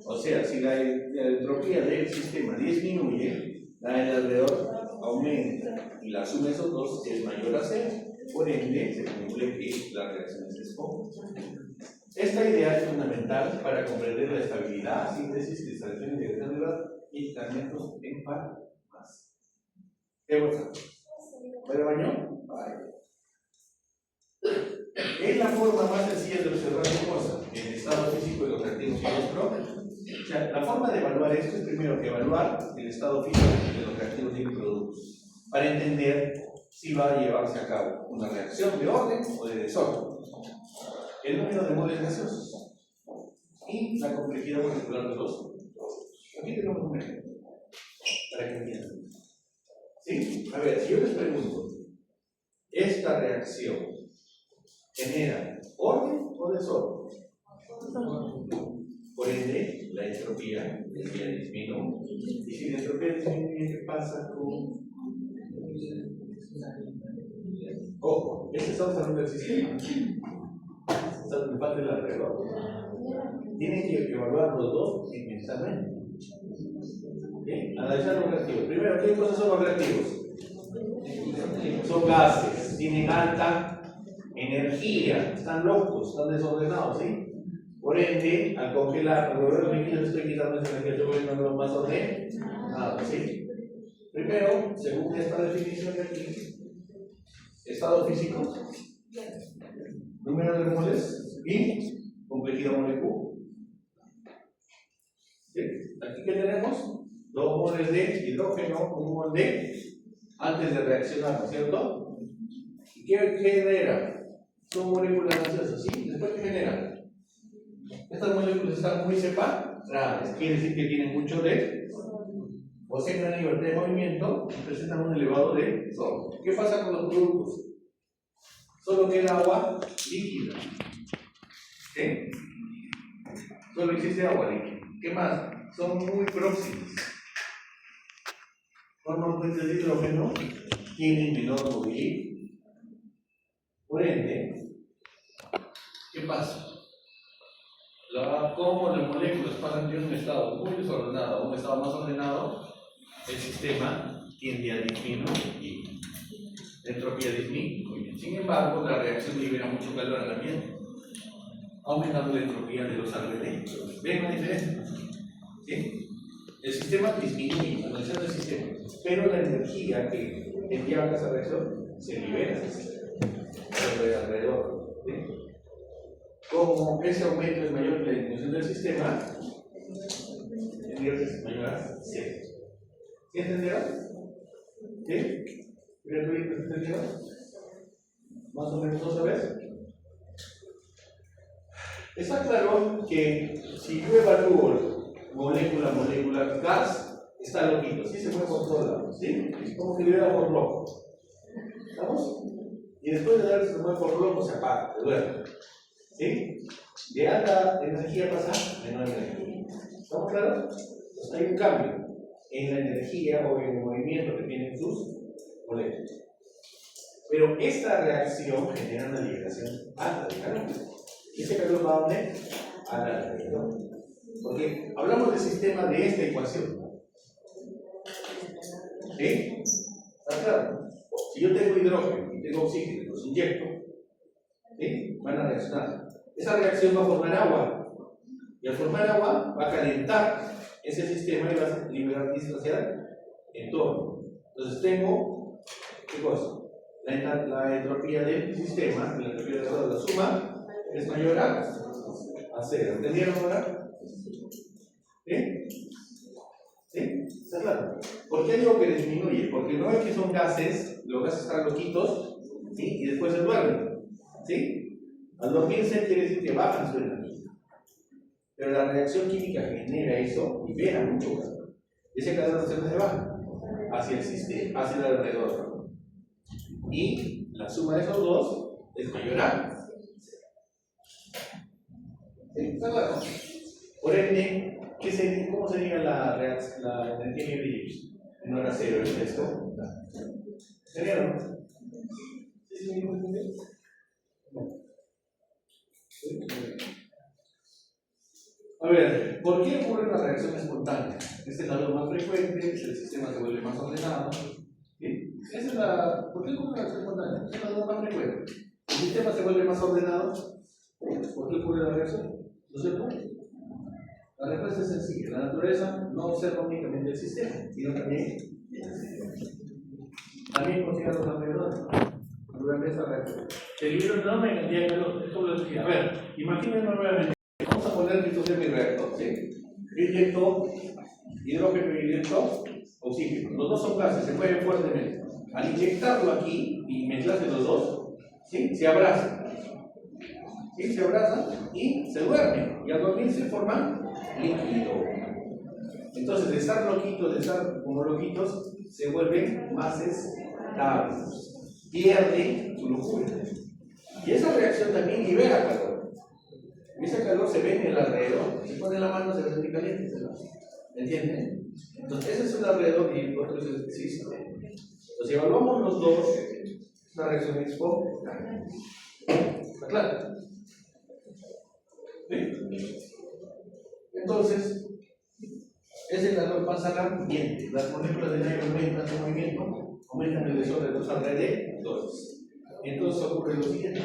O sea, si la entropía del sistema disminuye, la del alrededor aumenta y la suma de esos dos es mayor a cero. Por ende, se concluye que la reacción es espontánea. Esta idea es fundamental para comprender la estabilidad, síntesis, cristalización y dirección de los medicamentos en farmacia. ¿Qué pasa? ¿Voy al baño? Vale. Es la forma más sencilla de observar una cosa, el estado físico de los reactivos y los productos. O sea, la forma de evaluar esto es primero que evaluar el estado físico de los reactivos y productos, para entender si va a llevarse a cabo una reacción de orden o de desorden, el número de moles gaseosos y la complejidad molecular de los productos. Aquí tenemos un ejemplo para que entiendan. ¿Sí? A ver, si yo les pregunto, ¿esta reacción genera orden o desorden? Por ende, la entropía disminuye. Y si la entropía disminuye, ¿qué pasa con...? Ojo, este estamos hablando del sistema. Estamos en parte del alrededor. Tienen que evaluar los dos inmensamente. ¿Sí? Analizar los reactivos. Primero, ¿qué cosas son los reactivos? Son gases, tienen alta energía, están locos, están desordenados, ¿sí? Por ende, al congelar los líquidos, estoy quitando esa energía, estoy poniendo más ordenado, ¿sí? Primero, según esta definición de aquí, estado físico, número de moles y complejidad molecular. ¿Sí? Aquí que tenemos 2 moles de hidrógeno, 1 mol de, antes de reaccionar, ¿no es cierto? ¿Y qué genera? Son moléculas gaseosas, ¿sí? Después, ¿qué genera? Estas moléculas están muy separadas, quiere decir que tienen mucho de, poseen gran libertad de movimiento y presentan un elevado de sol. ¿Qué pasa con los productos? Solo queda agua líquida. ¿Sí? Solo existe agua líquida. ¿Qué más? Son muy próximos. Forman puentes de hidrógeno, tienen menor movilidad. Por ende, ¿qué pasa? Como las moléculas pasan de un estado muy desordenado a un estado más ordenado, el sistema tiende a disminuir. La entropía disminuye. Sin embargo, la reacción libera mucho calor al ambiente, aumentando la entropía de los alrededores. ¿Ven la diferencia? ¿Sí? El sistema disminuye, analizando el sistema, pero la energía que envía a esa reacción se libera alrededor. ¿Sí? Como ese aumento es mayor que la disminución del sistema, el nivel es mayor a 0. ¿Sí entendieron? ¿Sí? ¿Entendieron? Más o menos otra vez. Está claro que si yo evalúo molécula, gas, está loquito, ¿sí? Se mueve por todos lados, ¿sí? Es como que libera por loco. ¿Estamos? Y después de darse se mueve por loco, se apaga, se duerme. ¿Sí? De alta energía pasa a menor energía. ¿Estamos claros? Entonces hay un cambio en la energía o en el movimiento que tienen sus moléculas. Pero esta reacción genera una liberación alta de calor. ¿Y ese calor va a dónde? Al alrededor. Porque hablamos del sistema de esta ecuación. ¿Sí? ¿Está claro? Si yo tengo hidrógeno y tengo oxígeno y los inyecto, ¿sí? Van a reaccionar. Esa reacción va a formar agua. Y al formar agua, va a calentar ese sistema y va a liberar distancia en torno. Entonces tengo, ¿qué cosa? La entropía del sistema, la entropía de la suma, es mayor a 0. ¿Entendieron ahora? ¿Sí? ¿Sí? ¿Está claro? ¿Por qué digo que disminuye? Porque no es que son gases, los gases están loquitos, ¿sí? Y después se duermen, ¿sí? Al dormirse quiere decir que bajan su energía. Pero la reacción química genera eso, libera mucho calor. Ese calor se baja hacia el sistema, hacia el alrededor. Y la suma de esos dos es mayor a. ¿Sí? ¿Está claro? Por ende, ¿Cómo sería la energía libre? No era cero, ¿es esto? ¿Sería no? ¿Sí? A ver, ¿por qué ocurre una reacción espontánea? Este es la luz más frecuente, el sistema se vuelve más ordenado. ¿Sí? Esa es ¿por qué ocurre una reacción espontánea? Esta es la luz más frecuente. El sistema se vuelve más ordenado. ¿Por qué ocurre la reacción? ¿No es cierto? La respuesta es sencilla. La naturaleza no observa únicamente el sistema, sino también considera los alrededores durante esta reacción. Se libera una enorme cantidad de calor. Esto lo decía. A ver, imaginen nuevamente. Vamos a poner que esto sea mi reactor. ¿Sí? Yo inyecto hidrógeno y inyecto oxígeno. Los dos son gases, se mueven fuertemente. Al inyectarlo aquí y mezclarse los dos, ¿sí? Se abrazan. ¿Sí? Se abrazan y se duermen. Y al dormir se forman líquido. Entonces, de estar loquitos, de estar como loquitos, se vuelven más estables. Pierden su locura. Y esa reacción también libera calor. Y ese calor se ve en el alrededor. Si pone la mano, se ve muy caliente. ¿Entienden? Entonces, ese es un alrededor y el otro es el sistema. Entonces, si evaluamos los dos, es una reacción espontánea. ¿Está claro? ¿Sí? Entonces, ese calor pasa al ambiente. Las moléculas del aire aumentan su movimiento, aumentan el desorden de los alrededores. Entonces ocurre lo siguiente.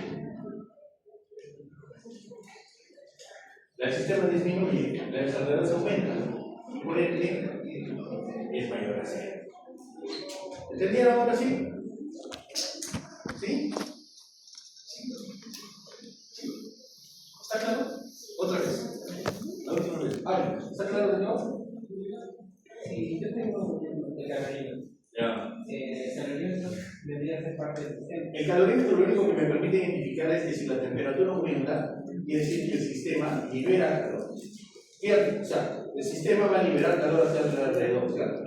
El sistema disminuye, las alrededores aumentan, y por ende es mayor a cero. ¿Entendieron ahora sí? ¿Sí? ¿Está claro? Otra vez. La última vez. ¿Está claro de nuevo? Sí, yo tengo el calorímetro. Ya. El calorímetro debería ser parte del sistema. El calorímetro lo único que me permite identificar es que si la temperatura aumenta, quiere decir que el sistema libera calor. O sea, el sistema va a liberar calor hacia el alrededor, ¿cierto?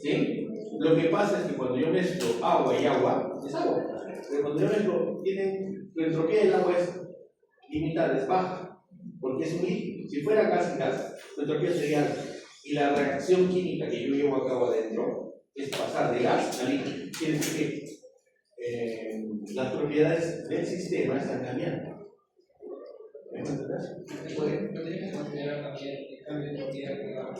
¿Sí? Lo que pasa es que cuando yo mezclo agua y agua, es agua. Pero cuando yo mezclo, la entropía del agua es limitada, es baja, porque es un líquido. Si fuera gas y gas, la entropía sería alta. Y la reacción química que yo llevo a cabo adentro es pasar de gas a líquido. Quiere decir que las propiedades del sistema están cambiando. ¿Me entiendes? Podría considerar también el cambio de entropía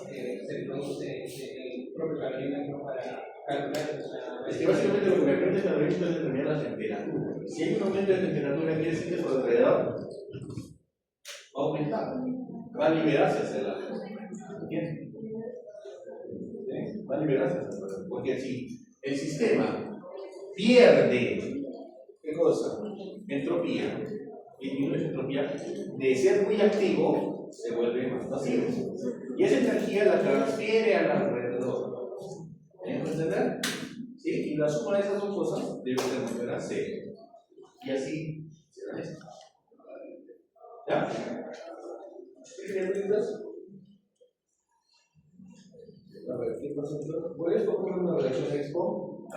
que se produce en el propio calorímetro para calcular la. Es que básicamente lo que me permite el calorímetro es determinar la temperatura. Si hay un aumento de temperatura, quiere decir que su alrededor va a aumentar, va a liberarse hacia la. ¿Entiendes? ¿Sí? Va a liberarse hacia la. Porque si el sistema pierde, ¿qué cosa? Entropía. Disminuye su entropía, de ser muy activo, se vuelve más pasivo. Y esa energía la transfiere al alrededor. ¿Me entender? ¿Sí? Y la suma de esas dos cosas debe ser mayor a cero. Y así será esto. ¿Ya? ¿Tienen preguntas? A ver, ¿qué pasa? Por esto ocurre una reacción expo.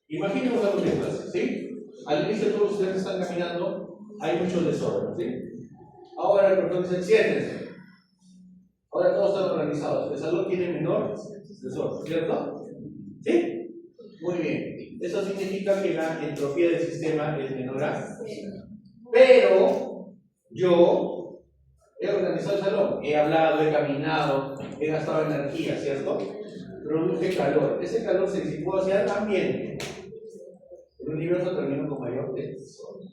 Imaginemos algo de clase, ¿sí? Al inicio todos ustedes están caminando, hay mucho desorden, ¿sí? Ahora el profesor dice, siéntense. Ahora todos están organizados. El salón tiene menor desorden, ¿cierto? ¿Sí? Muy bien. Eso significa que la entropía del sistema es menor a. Pero yo he organizado el salón, he hablado, he caminado, he gastado energía, ¿cierto? Produce calor. Ese calor se disipó hacia el ambiente. El universo termina con mayor desorden.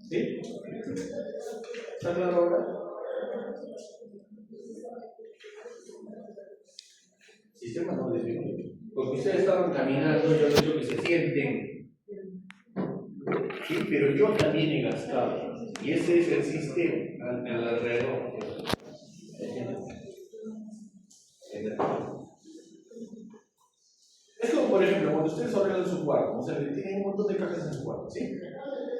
¿Sí? ¿Está claro ahora? Sistema no disminuye. Porque ustedes estaban caminando, yo les digo que se sienten. Sí, pero yo también he gastado. Y ese es el sistema al alrededor. Es como, por ejemplo, cuando ustedes ordenan su cuarto, o sea, tienen un montón de cajas en su cuarto, ¿sí?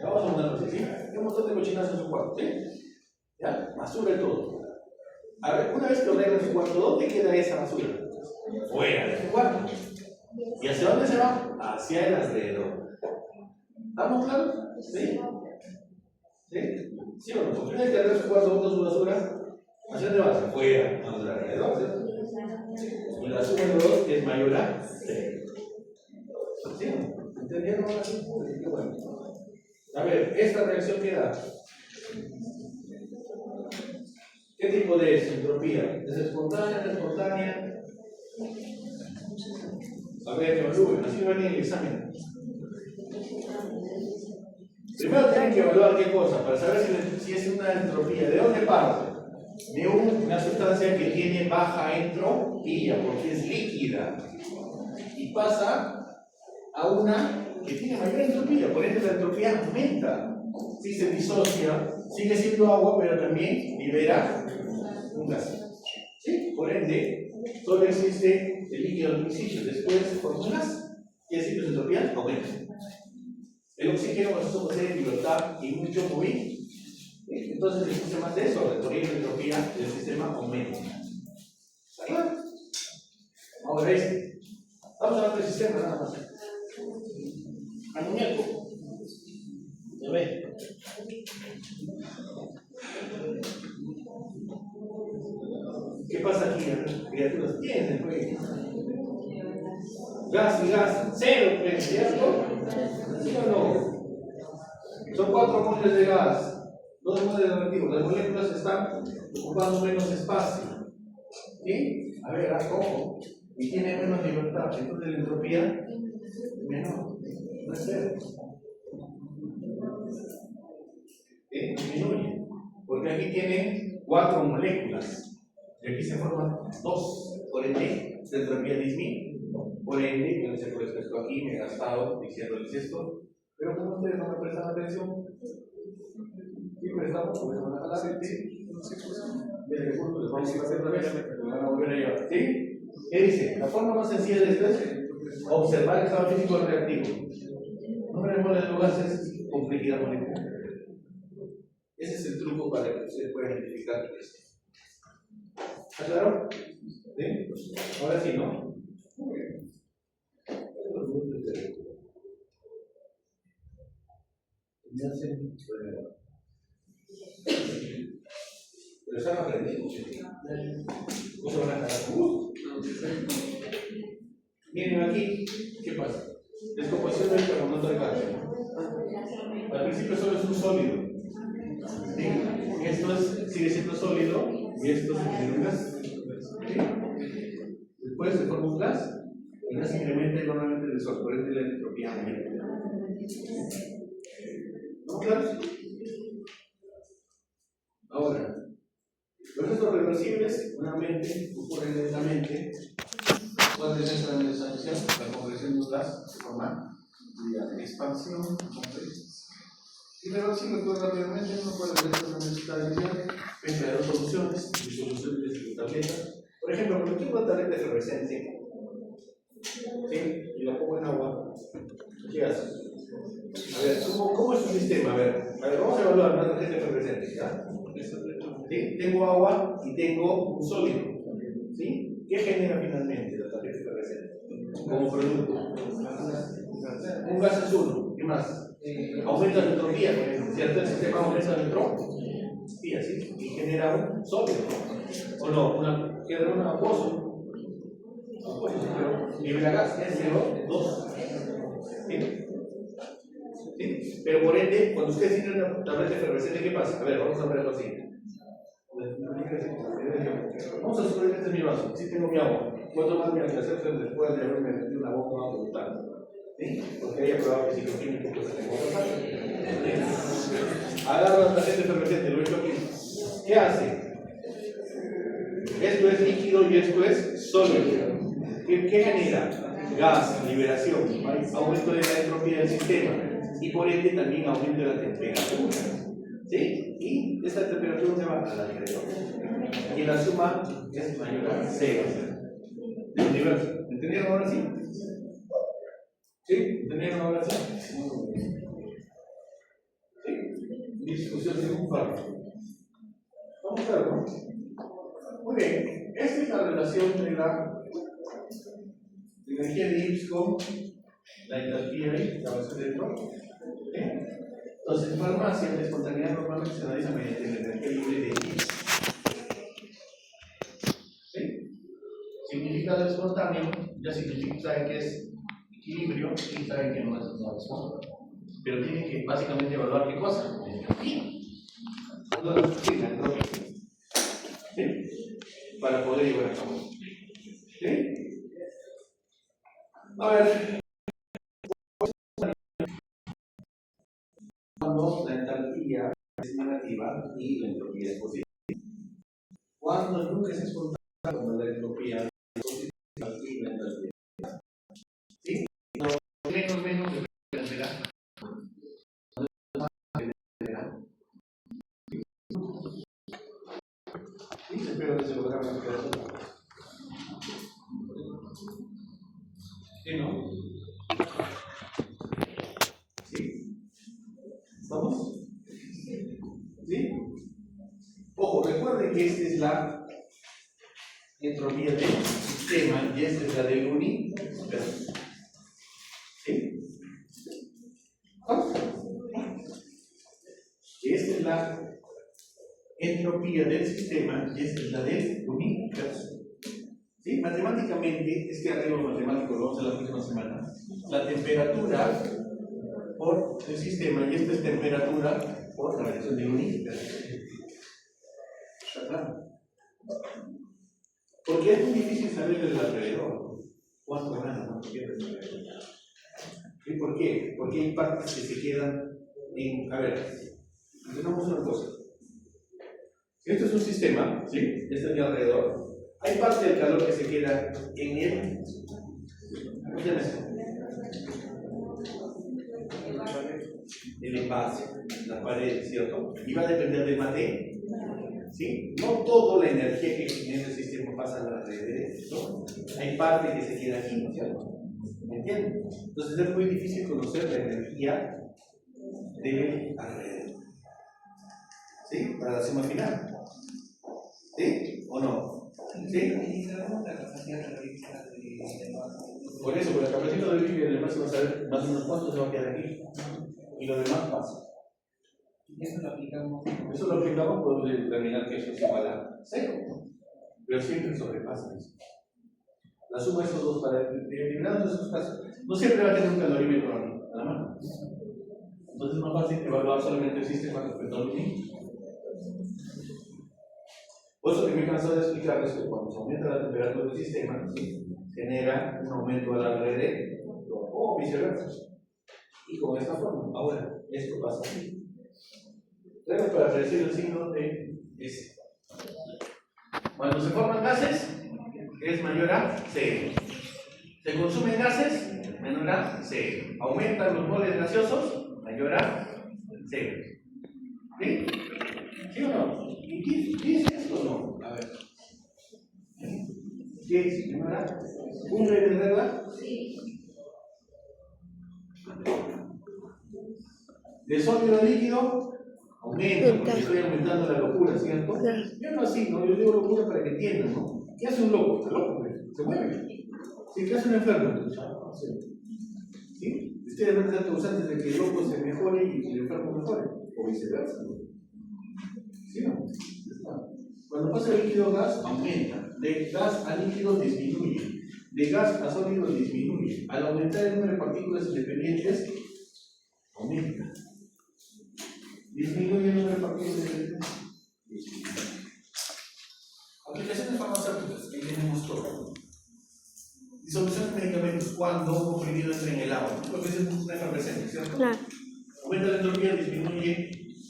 Vamos a ponerlo así, ¿sí? Hay un montón de cochinas en su cuarto, ¿sí? ¿Ya? Basura y todo. A ver, una vez que ordenan su cuarto, ¿dónde queda esa basura? Fuera de su cuarto. ¿Y hacia dónde se va? Hacia el alrededor. ¿Estamos claros? ¿Sí? ¿Sí? ¿Sí o no? Porque una vez que arregla su cuarto, bota su basura, ¿hacia dónde va? Afuera, a la alrededor, ¿cierto? Y la suma de 2 es mayor a 3. ¿Sí? ¿Entendieron ahora sí? Qué bueno. A ver, esta reacción que da. ¿Qué tipo de entropía? ¿Es espontánea? ¿No espontánea? A ver, evalúen, así van en el examen. Primero tienen que evaluar qué cosa, para saber si es una entropía. ¿De dónde parte? De una sustancia que tiene baja entropía, porque es líquida. Y pasa a una que tiene mayor entropía, por ende la entropía aumenta. Si se disocia, sigue siendo agua, pero también libera un gas. ¿Sí? Por ende, solo existe el líquido al principio, después se forma un gas. Quiere decir que su entropía aumenta. El oxígeno nosotros posee libertad y mucho movimiento. Entonces el sistema hace eso, la teoría de la entropía del sistema aumenta. ¿Está claro? Ahora este. Vamos a hablar del sistema nada más. Al muñeco. ¿Ya ven? ¿Qué pasa aquí, criaturas? Tienen, pues. Gas y gas, cero, pues, ¿cierto? ¿Sí o no? Son 4 moles de gas, 2 moles de negativo. Las moléculas están ocupando menos espacio. ¿Sí? A ver, ¿cómo? Y tiene menos libertad. Entonces la entropía menor. No es cero. Disminuye. Porque aquí tiene 4 moléculas. Y aquí se forman 2. Por ende, la entropía disminuye. Por ende, yo no sé por esto aquí, me he gastado diciéndoles esto. Pero como ustedes no me prestan atención, ¿sí prestamos? Porque se van a jalar, ¿sí? Desde el punto les vamos a hacer otra vez, me van a volver a llevar, ¿sí? ¿Qué dice? La forma más sencilla de esto es observar el estado físico del reactivo. Número de moles de gases, complejidad molecular. Ese es el truco para que ustedes puedan identificar esto. ¿Está claro? ¿Sí? Ahora sí, ¿no? Muy bien. Pero están aprendiendo. No se van a quedar con gusto. Miren aquí, ¿qué pasa? Descomposición del carbonato de calcio. Al principio solo es un sólido. ¿Sí? Esto sigue siendo sólido y esto se convierte en un gas. ¿Sí? Después se forma un gas. El gas incrementa enormemente el desorden de la entropía aumenta. ¿No? Claro. Ahora, los restos reversibles, nuevamente, ocurren lentamente. ¿Cuál es esta desacción? La compresión de un gas se forma vía expansión, compresión. Y reversible, pues rápidamente, uno puede ver esta estabilidad entre dos soluciones, disoluciones de tabletas. Por ejemplo, cuando tengo una tableta efervescente, ¿sí? Y la pongo en agua, ¿qué hace? A ver, ¿cómo es su sistema? A ver, vamos a evaluar una tarjeta efervescente, ¿ya? ¿Sí? Tengo agua y tengo un sólido, ¿sí? ¿Qué genera finalmente la tarjeta efervescente? Como producto. Un gas es uno, ¿qué más? Aumenta la entropía, ¿cierto? El sistema aumenta la entropía, ¿sí? Y genera un sólido, ¿o no? Genera un acuoso. Pero libera gas, es 0,2. ¿Sí? ¿Sí? Pero por ende, cuando ustedes tienen una tableta efervescente, ¿qué pasa? A ver, vamos a verlo así. Vamos a suponer que este es mi vaso. Sí tengo mi agua. ¿Cuánto más me hacer después de haberme metido una bomba brutal? ¿Sí? Porque haya probado que si lo tiene un poco se tengo que pasar. Agarro la tarjeta efervescente, lo he hecho aquí. ¿Qué hace? Esto es líquido y esto es sólido. ¿Qué genera? Gas, liberación, aumento de la entropía del sistema y por ende también aumento de la temperatura. ¿Sí? Y esta temperatura se va a la alrededor. Y la suma es mayor a 0 del universo. ¿Entendieron ahora sí? ¿Sí? ¿Entendieron ahora sí? ¿Sí? Discusión de un par. Vamos a verlo. Muy bien. Esta es la relación de la energía de Gibbs con la entalpía y la base de Dentro. Entonces, en farmacia, la espontaneidad normalmente se analiza mediante la energía libre de X. ¿Sí? Significado espontáneo, ya significa, saben que es equilibrio y saben que no es espontáneo. Pero tienen que básicamente evaluar qué cosa. ¿Sí? Para poder llevar a cabo. ¿Sí? A ver. Cuando la entalpía es negativa y la entropía es positiva. Cuando nunca es espontáneo, cuando la entropía es positiva y la entalpía es negativa. ¿Sí? Menos dependerá. Sí, espero que se lograra una creación. ¿Sí, no? ¿Sí? ¿Estamos? ¿Sí? Ojo, recuerden que esta es la entropía del sistema y esta es la del universo. ¿Sí? Esta es la entropía del sistema y esta es la del universo. ¿Sí? Matemáticamente, es que arreglo matemático lo vamos a la próxima semana. La temperatura por el sistema y esta es temperatura por la variación del universo. ¿Está claro? Porque es muy difícil saber del alrededor. ¿Cuánto gana? ¿Cuánto pierde el alrededor? ¿Y por qué? Porque hay partes que se quedan en. A ver, entendamos una cosa. Esto es un sistema, ¿sí? Este es el alrededor. Hay parte del calor que se queda en el. Escuchen esto. El envase, la pared, ¿cierto? Y va a depender del material. ¿Sí? No toda la energía que genera el sistema pasa a la red, ¿no? Hay parte que se queda aquí, ¿cierto? ¿Me entienden? Entonces es muy difícil conocer la energía del alrededor. ¿Sí? Para la suma final. ¿Sí? ¿O no? ¿Sí? Por eso, por la capacidad de vivir y además va a saber más o menos cuánto se va a quedar aquí. Y lo demás pasa. Eso lo aplicamos. Eso lo aplicamos, podemos determinar que eso es igual a 0. Pero siempre sobrepasa eso. La suma de estos dos para eliminando esos casos. No siempre va a tener un calorímetro a la mano. Entonces es más fácil evaluar solamente el sistema respecto al mínimo. Por eso que me he cansado de explicarles que cuando se aumenta la temperatura del sistema, ¿sí?, genera un aumento al alrededor o viceversa. Y con esta forma, ahora, esto pasa así. Tenemos para predecir el signo de S. Cuando se forman gases, es mayor a 0. Se consumen gases, menor a 0. Aumentan los moles gaseosos, mayor a 0. ¿Sí? ¿Sí o no? ¿Qué es esto o no? A ver. ¿Qué es? ¿Menor a? ¿Cumple de regla? Sí. De sólido a líquido, aumenta, porque estoy aumentando la locura, ¿cierto? Yo no así, ¿no? Yo digo locura para que entiendan, ¿no? ¿Qué hace un loco? Está loco, pues. Se mueve. ¿Sí? ¿Qué hace un enfermo? ¿Sí? Ustedes van a ser causantes de que el loco se mejore y el enfermo mejore, o viceversa, ¿no? ¿Sí o no? Cuando pasa de líquido a gas, aumenta. De gas a líquido disminuye. De gas a sólido disminuye. Al aumentar el número de partículas independientes, aumenta. Disminuye el número de partículas independientes. Aplicaciones farmacéuticas, ahí tenemos todo. Disolución de medicamentos cuando un comprimido entra en el agua. Porque es una efervescencia, ¿cierto? Claro. Aumenta la entropía, disminuye.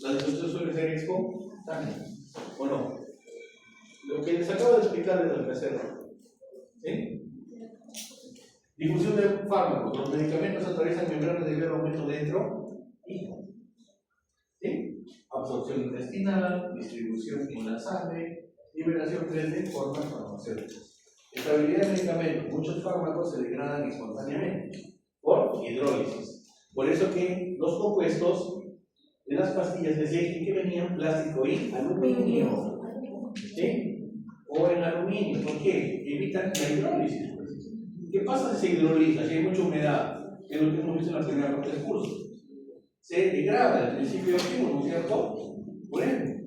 La disolución suele ser espontánea. ¿O no? Lo que les acabo de explicar desde el tercero. ¿Sí? Difusión de fármacos. Los medicamentos atraviesan membranas debido al aumento dentro y. ¿Sí? Absorción intestinal, distribución en la sangre, liberación 3 de formas farmacéuticas. Estabilidad de medicamentos. Muchos fármacos se degradan espontáneamente por hidrólisis. Por eso que los compuestos de las pastillas decían que venían plástico y aluminio. ¿Sí? O en aluminio. ¿Por qué? Evitan la hidrólisis. ¿Qué pasa si se hidroliza? Si hay mucha humedad, que es lo que hemos visto en la primera parte del curso. se degrada el principio activo, ¿no es cierto? Bueno,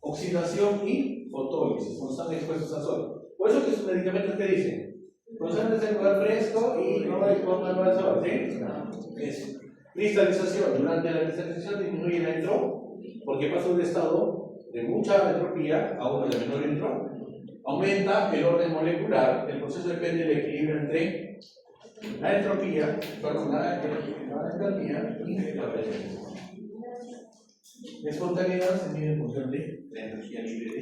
oxidación y fotólisis, cuando están expuestos al sol. Por eso que sus medicamentos que dicen, concéntrense en lugar fresco y no expongan al sol, ¿sí? Eso. Cristalización. Durante la cristalización disminuye el entro, porque pasa de un estado de mucha entropía a uno de menor entro. Aumenta el orden molecular. El proceso depende del equilibrio entre la entropía, perdón, la entropía y la presión. La espontaneidad se mide en función de la energía libre de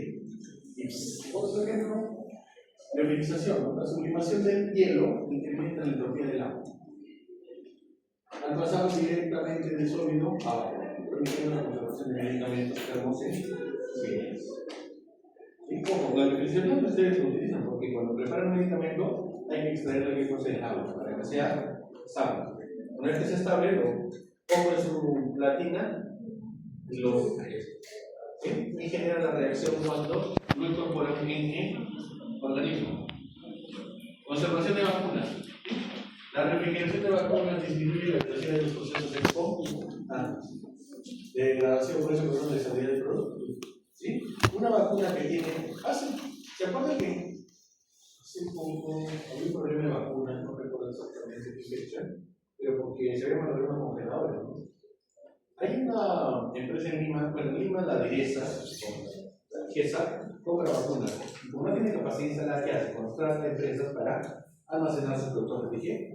Gibbs. Otro ejemplo, la ionización, ¿no? La sublimación del hielo incrementa la entropía del agua. Al pasar directamente del sólido a agua, permitiendo la conservación de medicamentos termosensibles. Y como la definición que ustedes lo utilizan, porque cuando preparan un medicamento hay que extraer la glucosa del agua para que sea estable. Una vez que sea estable, lo pongo en su platina y lo y genera la reacción cuando lo incorporan en el organismo. Conservación de vacunas. La refrigeración de vacunas disminuye la velocidad de los procesos de degradación, por eso de salida del producto. ¿Sí? Una vacuna que tiene. ¿Se acuerdan que hace poco había un problema de vacunas? No recuerdo exactamente qué fecha, pero porque se había mandado una congeladora, ¿no? Hay una empresa en Lima, bueno, en Lima la DIRESA, la DIRESA, compra vacunas. Y como no tiene capacidad instalada, ¿qué hace? Contrata empresas para almacenar sus productos de higiene.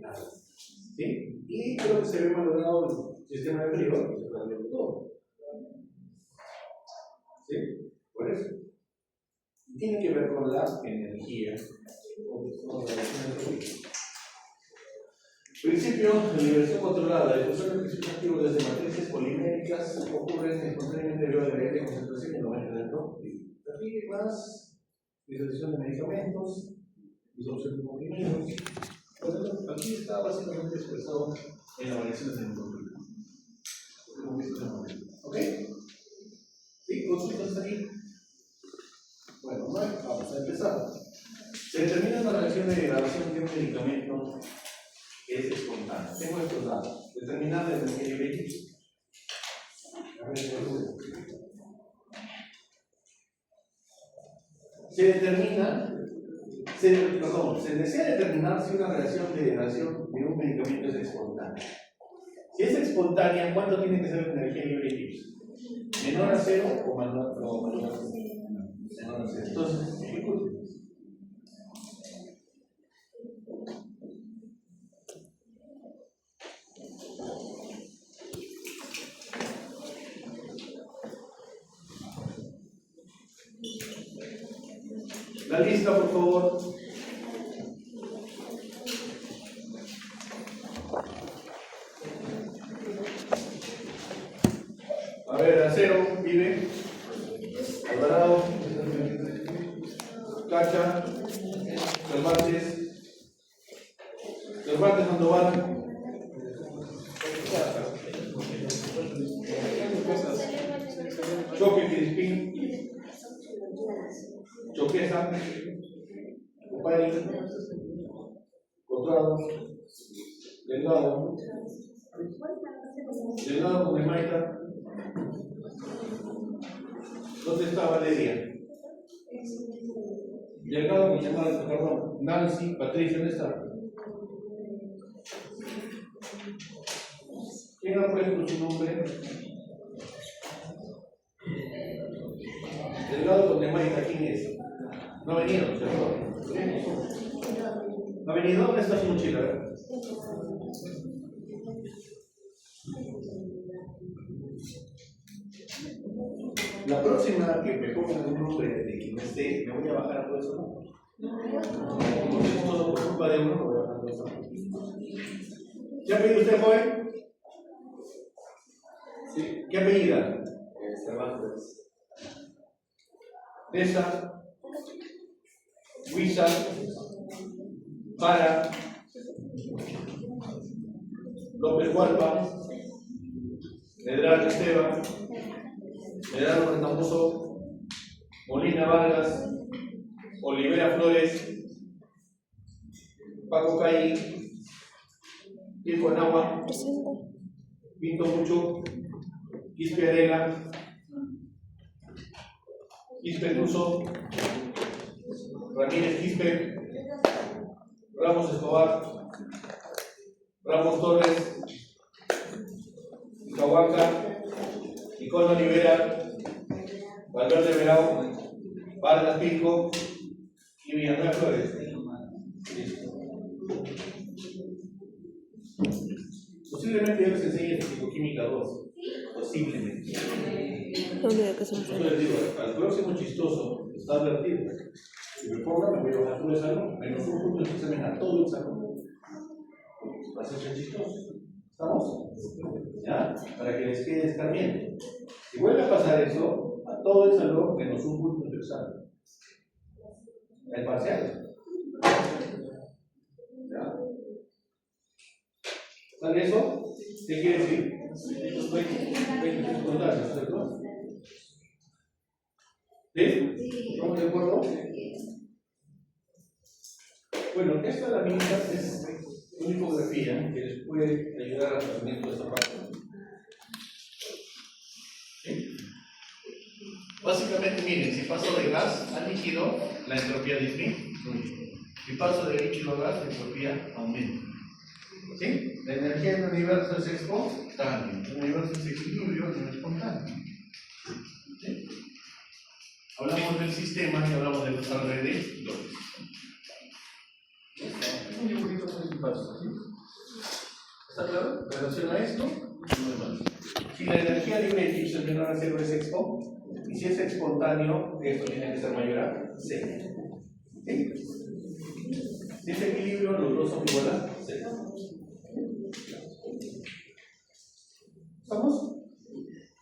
¿Sí? Y creo que se ve valorado el sistema de frío, se puede ver todo. ¿Sí? Por eso. Tiene que ver con la energía. Con la energía. Principio de liberación controlada. La difusión de principios activos desde matrices poliméricas ocurren espontáneamente debido a la nivel de concentración y el aumento del aquí más disolución de medicamentos, disolución de complementos. Aquí está básicamente expresado en la variación del entorno. ¿Ok? ¿Sí? ¿Consultas aquí? Bueno, vamos a empezar. Se determina la reacción de degradación de un medicamento que es espontánea. Tengo estos datos. Determinar la energía libre. Se desea determinar si una reacción de degradación de un medicamento es espontánea. Si es espontánea, ¿cuánto tiene que ser la energía libre Gibbs? ¿Menor a 0 o mayor a 0? Menor a 0. Entonces, ejecuten. La lista, por favor. A ver, Acero, Vive, Alvarado, Cacha, Cervantes Sandoval, Choque Crispín, Choqueza, Upari, Contrado, Delgado con Emaita. ¿Dónde está Valeria? Delgado con llamada, perdón, Nancy, Patricia, ¿dónde está? ¿Quién ha puesto su nombre? Delgado con Emaita, ¿quién es? No ha venido, ¿cierto? ¿No ha venido? ¿Dónde está su mochila? La próxima que me pongan un nombre de quien esté, me voy a bajar a todo eso, ¿no? Porque es todo por culpa de uno, me voy a bajar a todo eso. ¿Qué apellido usted, joven? ¿Sí? ¿Qué apellida? Cervantes. Deza, Huiza, Para, López Hualpa, Medrano Esteban, Medrano Retamoso, Molina Vargas, Olivera Flores, Paco Calle, Pico Anagua, Pinto mucho, Quispe Arena, Quispe Tuso, Ramírez Quispe, Ramos Escobar, Ramos Torres, Cahuaca, Nicole Olivera, Valverde Verao, Vargas Pico y Villanueva Flores. Posiblemente yo les enseñe Fisicoquímica 2. Posiblemente. No olvido que son Yo les digo, al próximo chistoso está advertido. Si me pongo, me voy a bajar todo el salón, menos un punto de examen a todo el salón. Va a ser chistoso. ¿Estamos? ¿Ya? Para que les quede escarmiento. Si vuelve a pasar eso, a todo el salón, menos un punto de examen. El parcial. ¿Ya? ¿Sale eso? ¿Qué quiere decir? Estos 20 secundarios, ¿cierto? ¿Sí? ¿Estamos de acuerdo? Bueno, esta herramienta es una infografía que les puede ayudar al tratamiento de esta parte. ¿Sí? Básicamente, miren, si paso de gas a líquido, la entropía disminuye. Si paso de líquido a gas, la entropía aumenta. ¿Sí? La energía en el universo es espontánea. El universo es equilibrio, no es espontáneo. ¿Sí? Hablamos del sistema y hablamos de los alrededores. Un dibujito muy simpático, ¿sí? ¿Está claro? Relaciona esto y lo demás. Si la energía libre de Gibbs es menor a 0 es expo, y si es espontáneo, esto tiene que ser mayor a 0. ¿Sí? Si es equilibrio, los dos son igual a 0. ¿Estamos?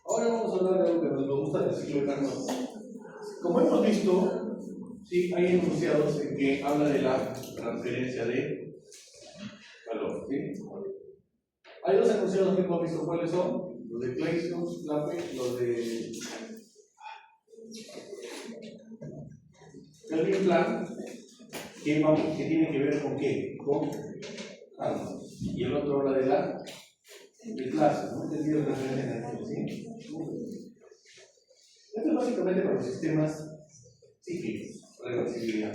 Ahora vamos a hablar de algo que nos gusta del ciclo de Carnot. Como hemos visto, sí, hay enunciados en que habla de la transferencia de valor. ¿Sí? Hay dos enunciados que hemos visto. ¿Cuáles son? Los de Clausius, Clapeyron, los de Kelvin-Planck, que tiene que ver con qué? Con Carnot. Y el otro habla de la clase, ¿no? Es decir, transferencia de energía. ¿Sí? Esto es básicamente para los sistemas cíclicos, reversibilidad.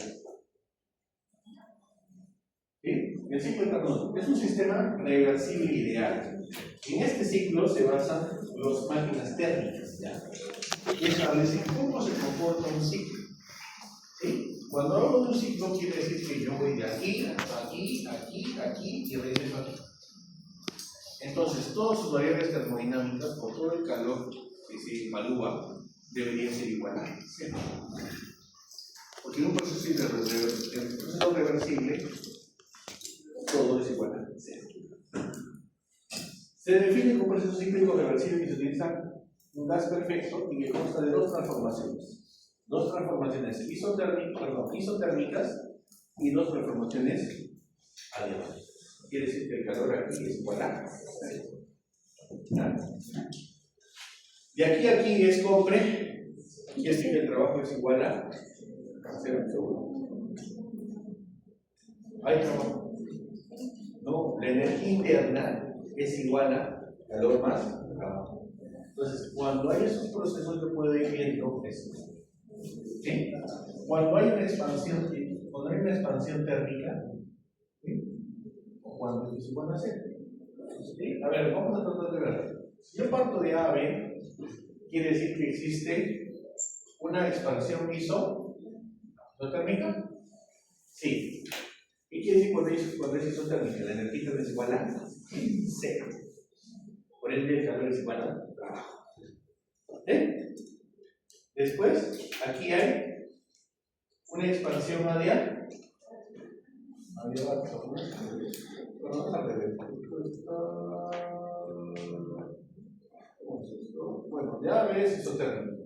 ¿Sí? El ciclo de Carnot es un sistema reversible ideal. En este ciclo se basan las máquinas térmicas, ¿ya? Que establecen cómo se comporta un ciclo. ¿Sí? Cuando hablo de un ciclo, quiere decir que yo voy de aquí, aquí, aquí, aquí y regreso aquí. Entonces, todas sus variables termodinámicas, por todo el calor que se evalúa, deberían ser igual a 0. Porque en un proceso reversible, todo es igual a 0. Se define como un proceso cíclico reversible que se utiliza un gas perfecto y que consta de dos transformaciones. Dos transformaciones isotérmicas y dos transformaciones adiabáticas. Quiere decir que el calor aquí es igual a 0. De aquí a aquí es compre, quiere decir que el trabajo es igual a 0 seguro. ¿Hay trabajo? No, la energía interna es igual a calor más trabajo. Entonces, cuando hay esos procesos, yo puedo ir viendo esto. ¿Sí? Cuando hay una expansión térmica, ¿sí? O cuando es igual a 0. ¿Sí? A ver, vamos a tratar de ver. Si yo parto de A a B, quiere decir que existe una expansión isotérmica. Sí. ¿Qué quiere decir cuando es isotérmica? La energía interna es igual a 0. Por ende, el calor es igual a trabajo. Después, aquí hay una expansión adiabática. Bueno, vamos al revés. Bueno, ya ves isotérmico.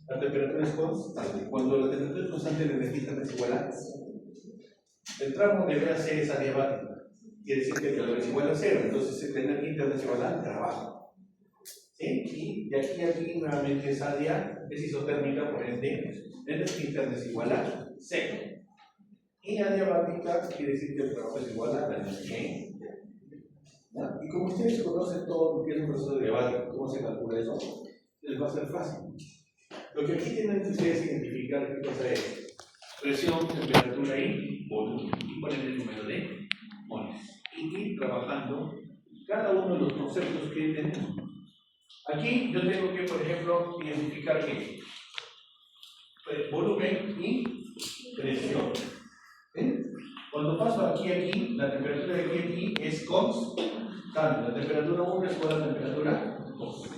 La temperatura es constante. Cuando la temperatura es constante, la energía interna es igual a 0. El tramo de B a C es adiabático. Quiere decir que el calor es igual a 0. Entonces, la energía interna es igual a trabajo. ¿Sí? Y de aquí a aquí nuevamente es es isotérmica, por ende, la energía interna es igual a 0. Y adiabática quiere decir que el trabajo es igual a la energía interna. ¿Ya? Y como ustedes conocen todo lo que es un proceso de debate, cómo se calcula eso, les va a ser fácil. Lo que aquí tienen que ustedes identificar qué cosa es presión, temperatura y volumen, y poner el número de moles. Y ir trabajando cada uno de los conceptos que tenemos. Aquí yo tengo que, por ejemplo, identificar que volumen y presión. ¿Sí? Cuando paso aquí, la temperatura de aquí es constante. La temperatura 1 es igual a la temperatura 2.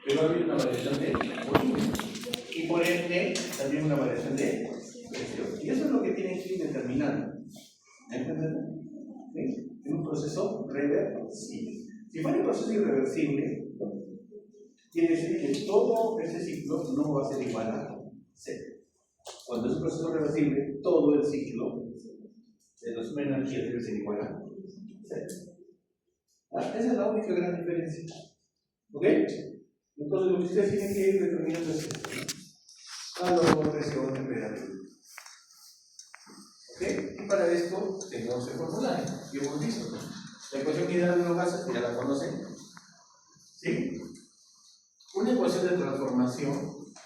Pero va a haber una variación de volumen. Y por ende, también una variación de presión. Y eso es lo que tienen que ir determinando. ¿Entienden? ¿Sí? Es un proceso reversible. Si fuera un proceso irreversible, quiere decir que todo ese ciclo no va a ser igual a 0. Cuando es un proceso reversible, todo el ciclo de la suma de energía debe ser igual a 0. Esa es la única gran diferencia. ¿Ok? Entonces lo que ustedes tienen que ir determinando es esto. Calor, presión, temperatura. ¿Ok? Y para esto tenemos el formulario que hemos visto. La ecuación ideal de los gases, ya la conocen. ¿Sí? Una ecuación de transformación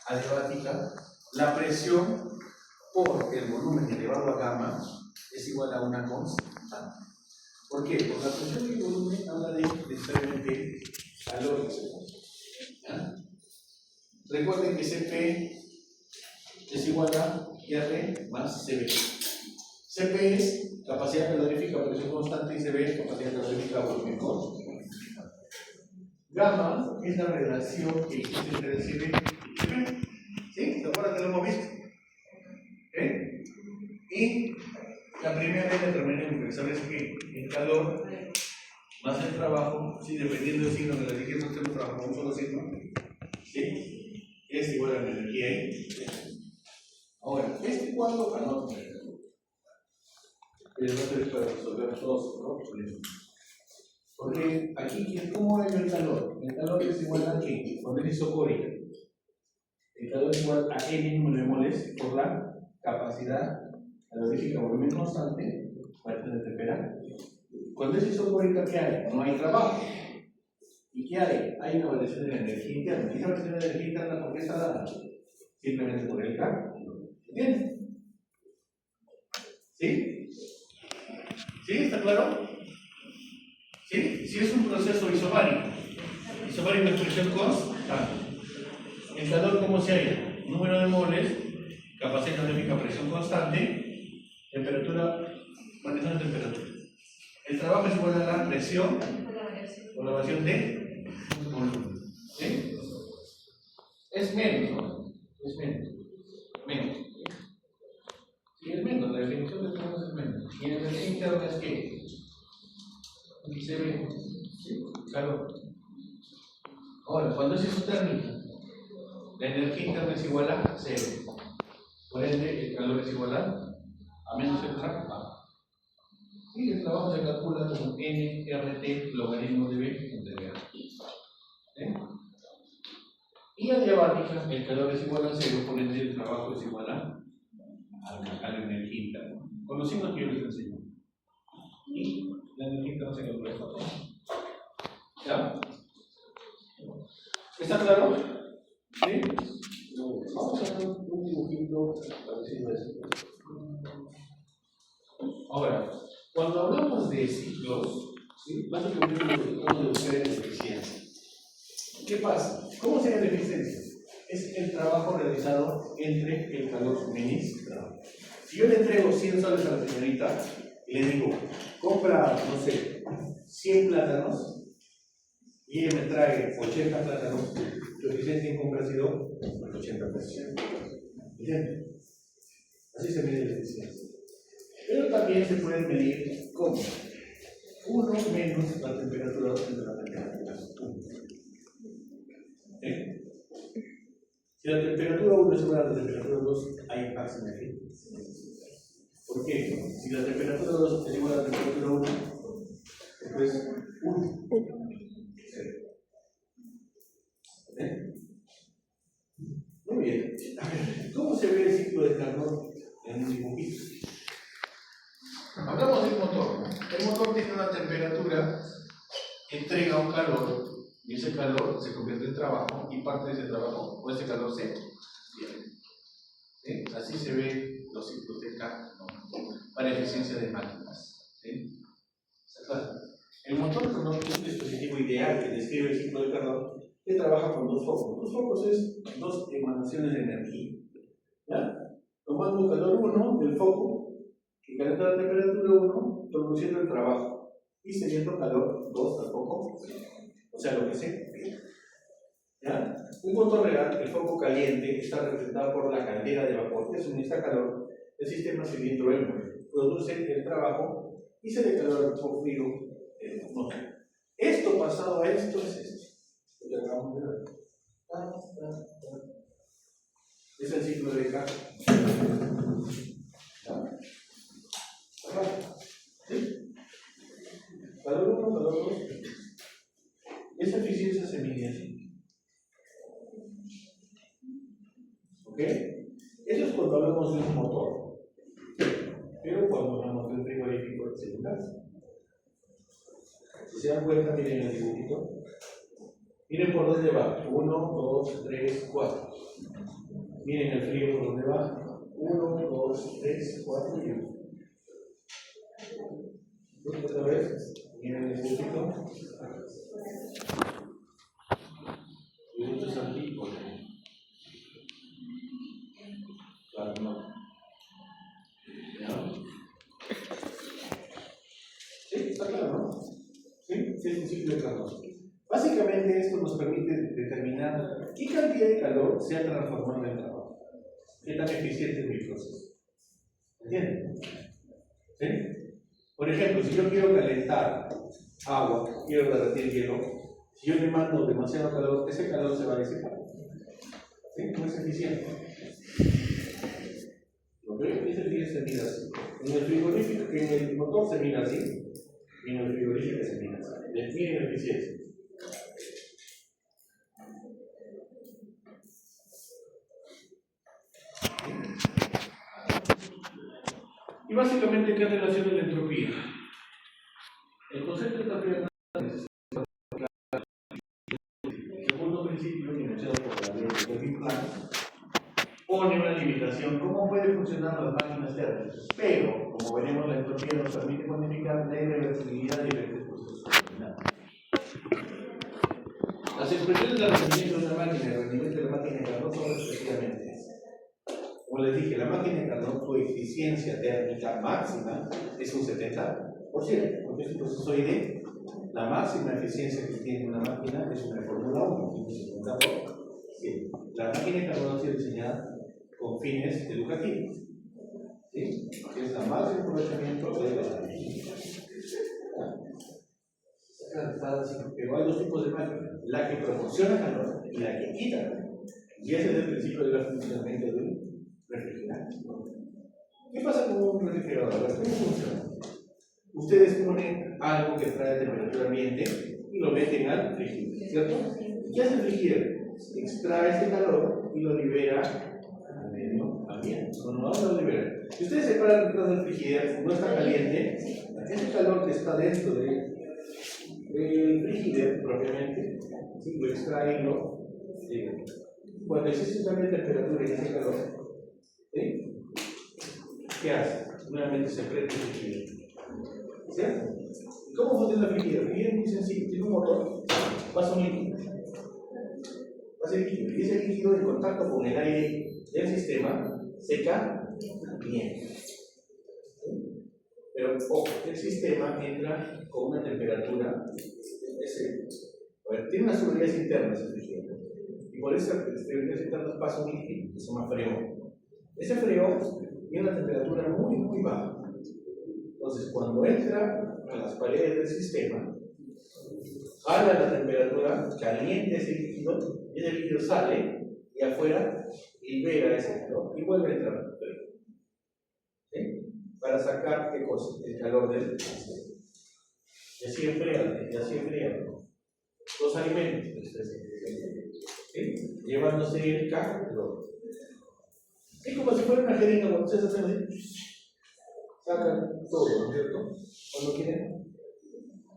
adiabática, la presión por el volumen elevado a gamma es igual a una constante. ¿Por qué? Porque la presión y el volumen habla de necesariamente calor. ¿Ya? Recuerden que Cp es igual a R más Cv. Cp es capacidad calorífica, presión constante, y Cv es capacidad calorífica, volumen constante. Gamma es la relación que existe entre el Cv y Cp. ¿Sí? ¿Se acuerdan que lo hemos visto? ¿Eh? Y la primera vez determinamos que sabes que el calor más el trabajo, ¿sí? Dependiendo del signo de la energía, no tenemos trabajo con un solo signo, ¿sí? Es igual a la energía E. Ahora, cuadro anota. Pero no es para resolver todos los problemas. Porque aquí, ¿cómo hay el calor? El calor es igual a ¿qué? Cuando es isocórica. El calor es igual a N número de moles por la capacidad calorífica volumen constante, variación de temperatura. Cuando es isocórica, ¿qué hay? No hay trabajo. ¿Y qué hay? Hay una variación de la energía interna. ¿Y esa variación de la energía interna por qué está dada? Simplemente por el cálculo. ¿Entienden? ¿Sí? ¿Sí? ¿Está claro? ¿Sí? Si es un proceso isobárico es presión constante. El calor, ¿cómo se halla? Número de moles, capacidad calorífica, presión constante, temperatura, variación de temperatura. El trabajo es igual a la presión por la variación de volumen. ¿Sí? Es menos, ¿no? Es menos. Menos. Sí, es menos. La definición de trabajo es menos. Y en el energía interna es que se ve, ¿sí? Calor. Ahora, cuando es isotérmica, la energía interna es igual a 0. Por ende, el calor es igual a menos el trabajo. Y el trabajo se calcula como nRT logaritmo de B entre B. ¿Eh? Y adiabática, el calor es igual a 0, por ende el trabajo es igual a la energía interna. Con los signos que yo les enseño. Y la energía interna se calcula esta forma. ¿Ya? ¿Está claro? ¿Sí? Vamos a hacer un dibujito parecido a esto. Ahora, cuando hablamos de ciclos, ¿sí? Básicamente tratamos de buscar en eficiencia. ¿Qué pasa? ¿Cómo sería la eficiencia? Es el trabajo realizado entre el calor suministrado. Si yo le entrego 100 soles a la señorita y le digo, compra, no sé, 100 plátanos, y ella me trae 80 plátanos, la eficiencia en compra ha sido 80%. ¿Entienden? Así se mide la eficiencia. Pero también se puede medir como 1 menos la temperatura 2 entre la temperatura 1. ¿Eh? Si la temperatura 1 es igual a la temperatura 2, hay máxima eficiencia. ¿Por qué? Si la temperatura 2 es igual a la temperatura 1, entonces 1. ¿Eh? Muy bien. A ver, ¿cómo se ve el ciclo de calor en un dibujito? Hablamos del motor. El motor tiene una temperatura entrega un calor y ese calor se convierte en trabajo y parte de ese trabajo o ese calor se pierde. ¿Sí? Así se ven los ciclos de K, ¿no? Para eficiencia de máquinas. ¿Sí? El motor Carnot es un dispositivo ideal que describe el ciclo de Carnot que trabaja con dos focos. Dos focos es dos emanaciones de energía. ¿Ya? Tomando calor 1 del foco, que calienta la temperatura 1, produciendo el trabajo, y cediendo calor 2 al foco, o sea, lo que sea. ¿Ya? Un motor real, el foco caliente, está representado por la caldera de vapor que suministra calor, el sistema cilindro M, produce el trabajo y se declara el foco frío el motor. Esto pasado a esto es esto. Lo que acabamos de ver. Es el ciclo de K. ¿Sí? Calor 1, calor 2. Esa eficiencia se mide así. ¿Ok? Eso es cuando hablamos de un motor. Pero cuando hablamos de un frigorífico celular. Si se dan cuenta, miren el dibujito. Miren por dónde va. 1, 2, 3, 4. Miren el frío por dónde va. 1, 2, 3, 4 y 1. Otra vez. Miren el dibujito. Y esto es antípodo. Claro, no. ¿Ya? ¿Sí? ¿Está claro, no? ¿Sí? Sí, es un ciclo de Carnot. Básicamente esto nos permite determinar qué cantidad de calor se ha transformado en trabajo. Qué tan eficiente es mi proceso. ¿Entienden? ¿Sí? Por ejemplo, si yo quiero calentar agua, quiero derretir hielo, si yo le mando demasiado calor, ese calor se va a disipar. ¿Sí? No es eficiente. ¿Lo ven? Ese día se mira así. En el frigorífico, en el motor se mira así, y en el frigorífico se mira así. Miren la eficiencia. Y básicamente, ¿qué relaciona la entropía? El concepto de entropía es el segundo principio enunciado por la ley de Big Planck pone una limitación. ¿Cómo pueden funcionar las máquinas térmicas? Pero, como veremos, la entropía nos permite cuantificar la irreversibilidad de diferentes procesos determinados. Las expresiones del rendimiento de una máquina y el rendimiento de la máquina de Carnot son respectivamente. Como les dije, la máquina de Carnot, su eficiencia térmica máxima es un 70%, porque es un proceso ID. La máxima eficiencia que tiene una máquina es una Fórmula 1, un 50%. La máquina de Carnot ha sido diseñada con fines educativos. ¿Sí? Que es la máximo aprovechamiento de la máquina. Pero hay dos tipos de máquinas: la que proporciona calor y la que quita calor. Y ese es el principio del funcionamiento de un refrigerante. ¿Qué pasa con un refrigerador? ¿Cómo funciona? Ustedes ponen algo que trae temperatura ambiente y lo meten al frigider, ¿cierto? ¿Y qué hace el frigider? Extrae este calor y lo libera al medio ambiente. Cuando vamos a liberar, si ustedes separan detrás del frigider, no está caliente, ese calor que está dentro del frigider propiamente, si lo extraen, cuando existe un cambio de temperatura y hace calor, ¿sí? ¿Qué hace? Nuevamente se prende el frigider. ¿Cierto? ¿Y cómo funciona el frigider? El frigider es muy sencillo, tiene un motor, pasa un líquido. Pasa el líquido, y ese líquido en contacto con el aire del sistema seca bien. Pero ojo, el sistema entra con una temperatura, tiene unas tuberías internas el frigider. Y por esas tuberías internas pasa un líquido que se llama freón. Ese freón tiene una temperatura muy, muy baja. Entonces, cuando entra a las paredes del sistema, jala la temperatura, calienta ese líquido, y ese líquido sale y afuera libera ese calor y vuelve a entrar. ¿Sí? Para sacar, ¿qué cosa? El calor del sistema. Y así enfría, y así enfría los alimentos. ¿Sí? Llevándose el calor. Es como si fuera una jeringa, cuando ustedes hacen así, sacan todo, ¿no es cierto? Cuando quieren,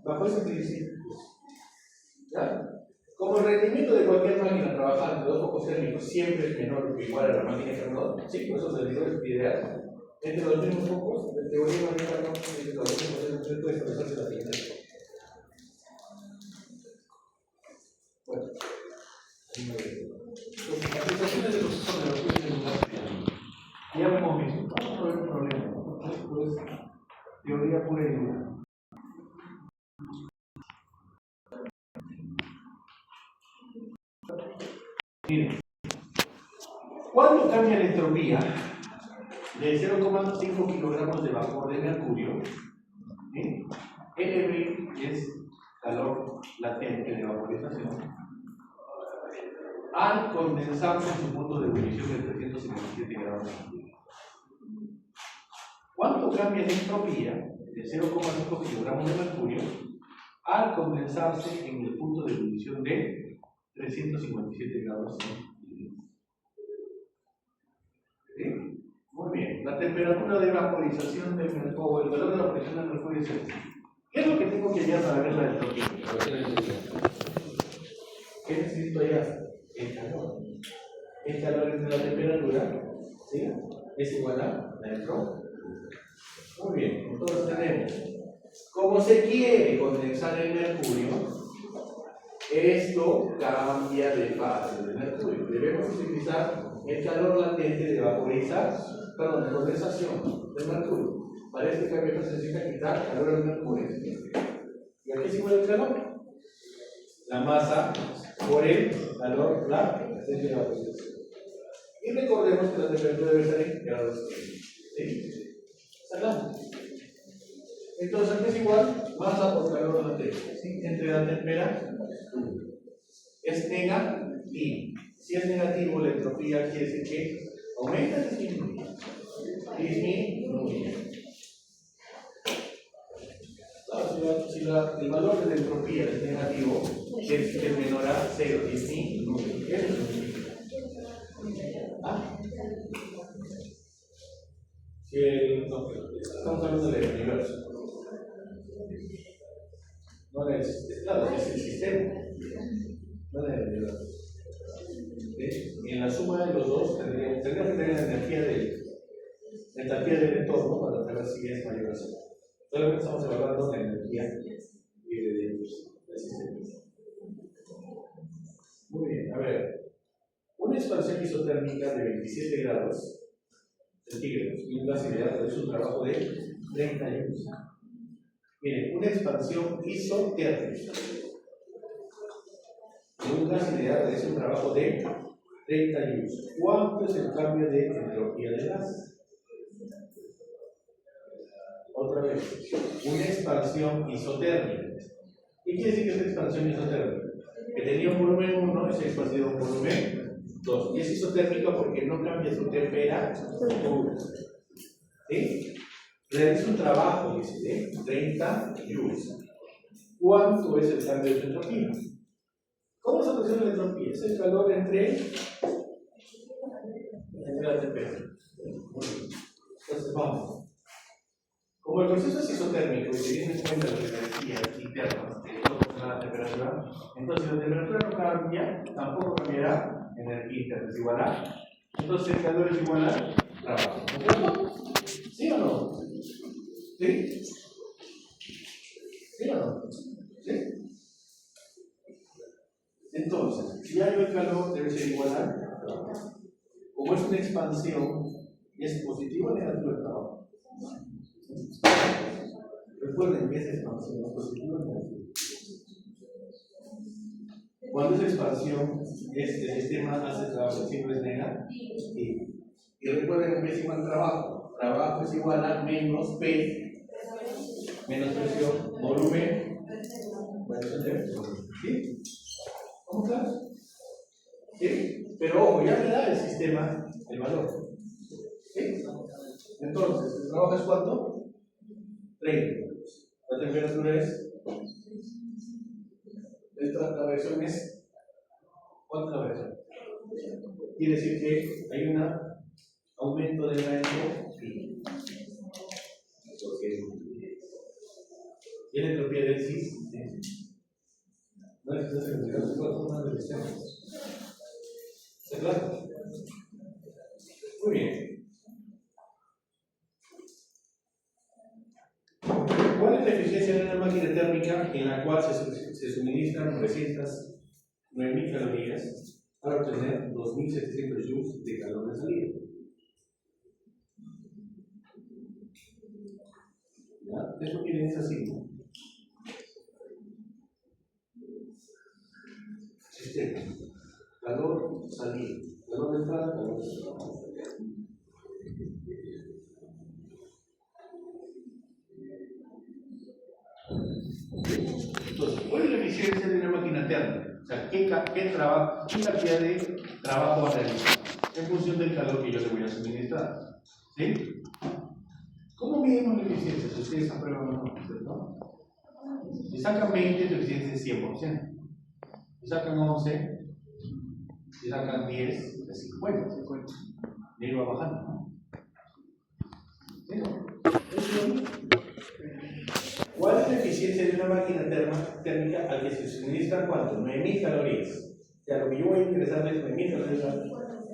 bajo ese principio, ¿Ya? Como el rendimiento de cualquier máquina trabajando de dos focos térmicos siempre es menor que igual a la máquina de Carnot, sí, por eso se digo es ideal. Entre los mismos focos, la teoría de máquina de Carnot es la última puede establecerse la siguiente forma. Bueno, las aplicaciones de los sistemas de los juicios ya hemos visto, no hay problema, esto es teoría pura y dura. Miren, ¿cuándo cambia la entropía de 0,5 kilogramos de vapor de mercurio? ¿Sí? LB es calor latente de vaporización al condensarse en su punto de ebullición de 357 grados centígrados. ¿Cuánto cambia la entropía de 0,5 kilogramos de mercurio al condensarse en el punto de ebullición de 357 grados centígrados? ¿Sí? Muy bien. La temperatura de vaporización del mercurio, el valor de vaporización del mercurio es este. ¿Qué es lo que tengo que hallar para ver la entropía? ¿Qué necesito hallar? El calor. El calor entre la temperatura, ¿sí? Es igual a la entropía. Muy bien, entonces tenemos, como se quiere condensar el mercurio, esto cambia de fase de mercurio. Debemos utilizar el calor latente de de condensación del mercurio. Para este cambio se necesita quitar calor del mercurio. ¿Y aquí se mueve el calor? La masa por el calor latente de vaporización. Y recordemos que la temperatura debe estar en grados Celsius. ¿Sí? Salado. Entonces aquí es igual masa por calor latente, ¿sí? Entre la temperatura es negativo. Si es negativo, la entropía quiere decir que aumenta o disminuye. Disminuye. Claro, si el valor de la entropía es negativo, es menor a 0, disminuye. ¿Qué significa? ¿Ah? Estamos hablando del universo. No es, claro, es el sistema. No es el universo. En la suma de los dos tendríamos que tener la entropía del entorno para saber si es mayor o menor. Solamente estamos evaluando la energía del sistema. Muy bien, a ver. Una expansión isotérmica de 27 grados centígrados y un gas ideal es un trabajo de 30 joules. Miren, una expansión isotérmica de un gas ideal es un trabajo de 30 joules. ¿Cuánto es el cambio de entropía de gas? Otra vez, una expansión isotérmica. ¿Qué quiere decir que es una expansión isotérmica? Que tenía un volumen 1 y se expandió a un volumen 2. Y es isotérmica porque no cambia su temperatura. ¿Sí? Realiza un trabajo, dice, de 30 joules. ¿Cuánto es el cambio de entropía? ¿Cómo se obtiene la entropía? Es el calor entre la temperatura. Entonces, vamos. Como el proceso es isotérmico y se tiene en cuenta las energías internas que no la temperatura, entonces si la temperatura no cambia, tampoco cambiará energía interna, es igual a. Entonces el calor es igual a trabajo. ¿De acuerdo? ¿Sí o no? ¿Sí? ¿Sí o no? ¿Sí? Entonces, si hay el calor, debe ser igual a trabajo. Como es una expansión, ¿es positivo o negativo el trabajo? Recuerden que es expansión, ¿es positivo o negativo? Cuando es expansión, el sistema hace trabajo, siempre es negativo. Y recuerden que es igual trabajo. Trabajo es igual a menos P, menos presión, volumen. ¿Puede entender? ¿Sí? ¿Cómo estás? ¿Sí? Pero ojo, ya me da el sistema el valor. ¿Sí? Entonces, ¿el trabajo es cuánto? 30. La temperatura es. La variación es. ¿Cuánto es la variación? Quiere decir que hay un aumento de la entropía. ¿Y la entropía del sistema? No es cuatro formas del sistema. ¿Está claro? Muy bien. ¿Cuál es la eficiencia de una máquina térmica en la cual se suministran 9.000 calorías para obtener 2.700 joules de calor de salida? ¿Ya? Eso miren, es así, ¿no? Sistema. Calor, salida. Calor de entrada, calor de salida. Entonces, ¿cuál es la eficiencia de una máquina térmica? O sea, ¿qué cantidad de trabajo va a realizar? En función del calor que yo le voy a suministrar. ¿Sí? ¿Cómo medimos la eficiencia? Si ustedes aprueban o no, ¿cierto? Si sacan 20, tu eficiencia es 100%. Si sacan 11, si sacan 10, es 50. Y ahí va bajando, ¿no? ¿Sí? ¿Cuál es la eficiencia de una máquina térmica al que se suministran cuánto? 9.000 calorías. O sea, lo que yo voy a ingresar es 9.000 calorías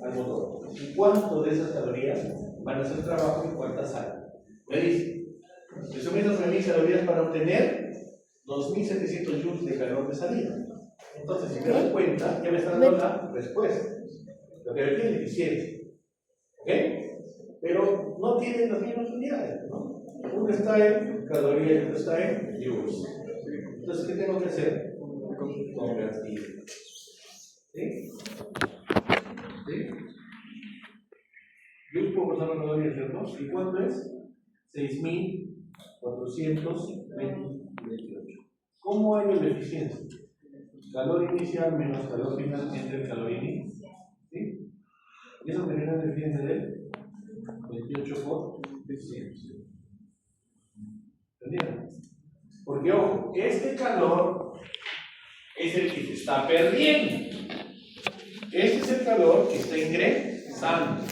al motor. ¿Y cuánto de esas calorías van a hacer trabajo y cuántas salen? Me dice, se suministran 9.000 calorías para obtener 2.700 joules de calor de salida. Entonces, si me das cuenta, ya me está dando la respuesta. Lo que requiere es eficiencia. ¿Ok? Pero no tienen las mismas unidades, ¿no? Uno está en calorías y otro está en joules. Entonces, ¿qué tengo que hacer? Convertir. ¿Sí? ¿Sí? Joules por persona calorías, ¿cierto? ¿Y cuánto es? 6.428. ¿Cómo hay la eficiencia? Calor inicial menos calor final entre el calor inicio. ¿Sí? Y eso genera una eficiencia de 28 por 100. ¿Entendieron? Porque, ojo, este calor es el que se está perdiendo. Este es el calor que está ingresando.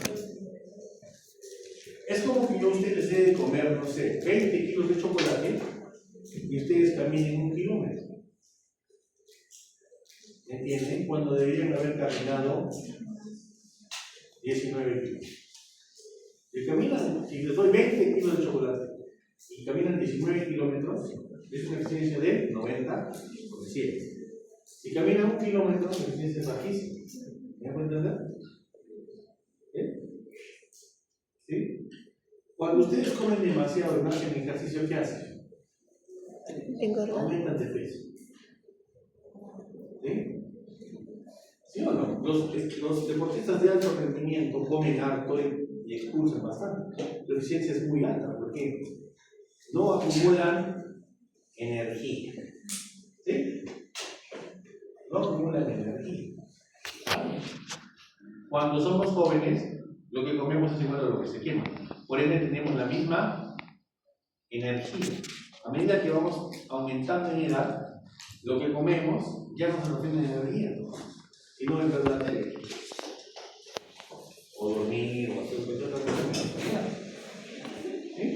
Es como que yo a ustedes les dé de comer, no sé, 20 kilos de chocolate y ustedes caminen 1 kilómetro. ¿Entienden? Cuando deberían haber caminado 19 kilos. Si caminan, si les doy 20 kilos de chocolate y caminan 19 kilómetros, es una eficiencia de 90%. Si caminan 1 kilómetro, la eficiencia es bajísima. ¿Me pueden entender? ¿Sí? Cuando ustedes comen demasiado y no hacen ejercicio, ¿qué hacen? Engorda. Aumentan de peso. ¿Sí? ¿Sí o no? Los deportistas de alto rendimiento comen harto y expulsan bastante. La eficiencia es muy alta porque no acumulan energía. ¿Sí? No acumulan energía. Cuando somos jóvenes, lo que comemos es igual a lo que se quema. Por ende, tenemos la misma energía. A medida que vamos aumentando en edad, lo que comemos ya no se nos tiene energía, sino en verdad energía. O dormir, o hacer cualquier otra cosa. ¿Sí?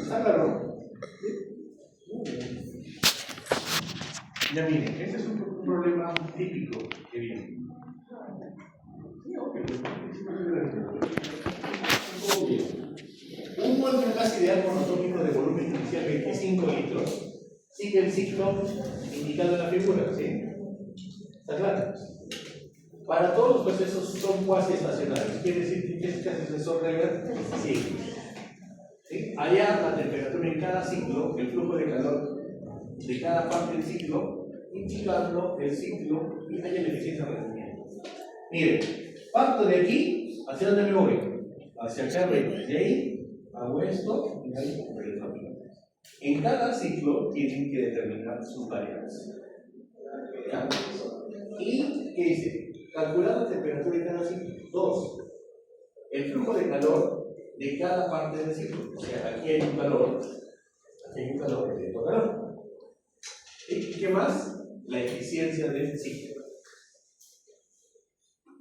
¿Está claro? Ya miren, este es un problema típico que viene. Un molde de gas ideal monotópico de volumen inicial 25 litros sigue el ciclo indicado en la figura, ¿sí? ¿Está claro? Para todos los procesos son cuasi estacionarios. ¿Quiere decir que es casi sucesor cíclico? ¿Sí? Allá la temperatura en cada ciclo, el flujo de calor de cada parte del ciclo, indicando el ciclo y hay la eficiencia de rendimiento. Miren, parto de aquí, ¿hacia dónde me voy? Hacia acá arriba. De ahí hago esto y ahí regreso aquí. En cada ciclo tienen que determinar sus variables. ¿Ya? ¿Y qué dice? Calcular la temperatura de cada ciclo. 2. El flujo de calor de cada parte del ciclo. O sea, aquí hay un calor, aquí hay un calor, aquí hay otro calor. ¿Y qué más? La eficiencia del ciclo.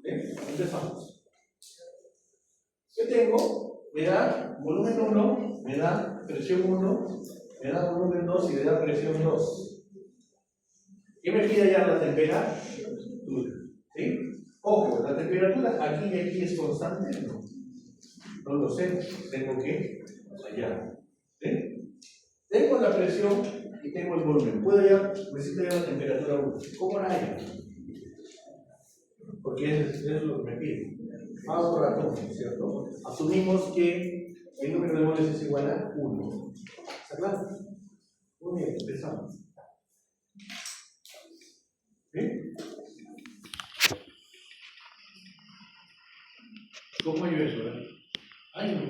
¿Bien? Empezamos. ¿Qué tengo? Me da volumen 1, me da presión 1, me da volumen 2 y me da presión 2. ¿Qué me pide ya la temperatura? ¿Sí? Ojo, la temperatura aquí y aquí es constante, ¿no? No lo sé, tengo que hallar. ¿Sí? Tengo la presión y tengo el volumen. Puedo ya, necesito ya la temperatura 1. ¿Cómo la hallo? Porque eso es lo que me pide. Vamos por átomo, ¿cierto? Asumimos que el número de moles es igual a 1. ¿Está claro? Muy bien, empezamos. ¿Sí? ¿Cómo hallo eso? Ay, no.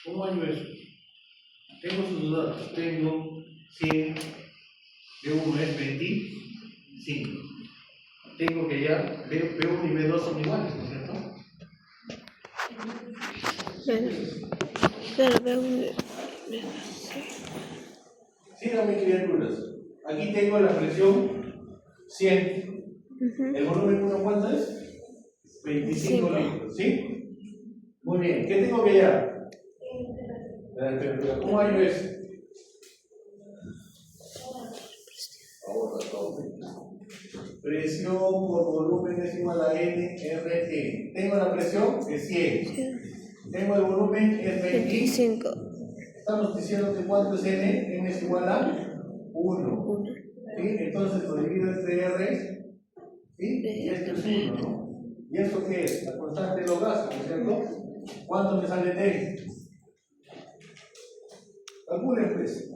¿Cómo hallo eso? Tengo sus datos. Tengo 100, B1 es 25. Tengo que ya, B1 y B2 son iguales, ¿no es cierto? Claro, veo un... Síganme, criaturas. Aquí tengo la presión 100. ¿El volumen 1 cuánto es? 25 litros, ¿sí? Muy bien. ¿Qué tengo que hallar? La temperatura. ¿Cómo hallo eso? Ahora tome. Presión por volumen es igual a NRE. Tengo la presión es 100. Tengo el volumen es 25. Estamos diciendo que cuánto es N. N es igual a 1. ¿Sí? Entonces lo divido entre R. ¿Sí? Y esto es 1, ¿no? ¿Y esto qué es? La constante de los gases, ¿no es cierto? ¿Cuánto me sale T? Calculen pues.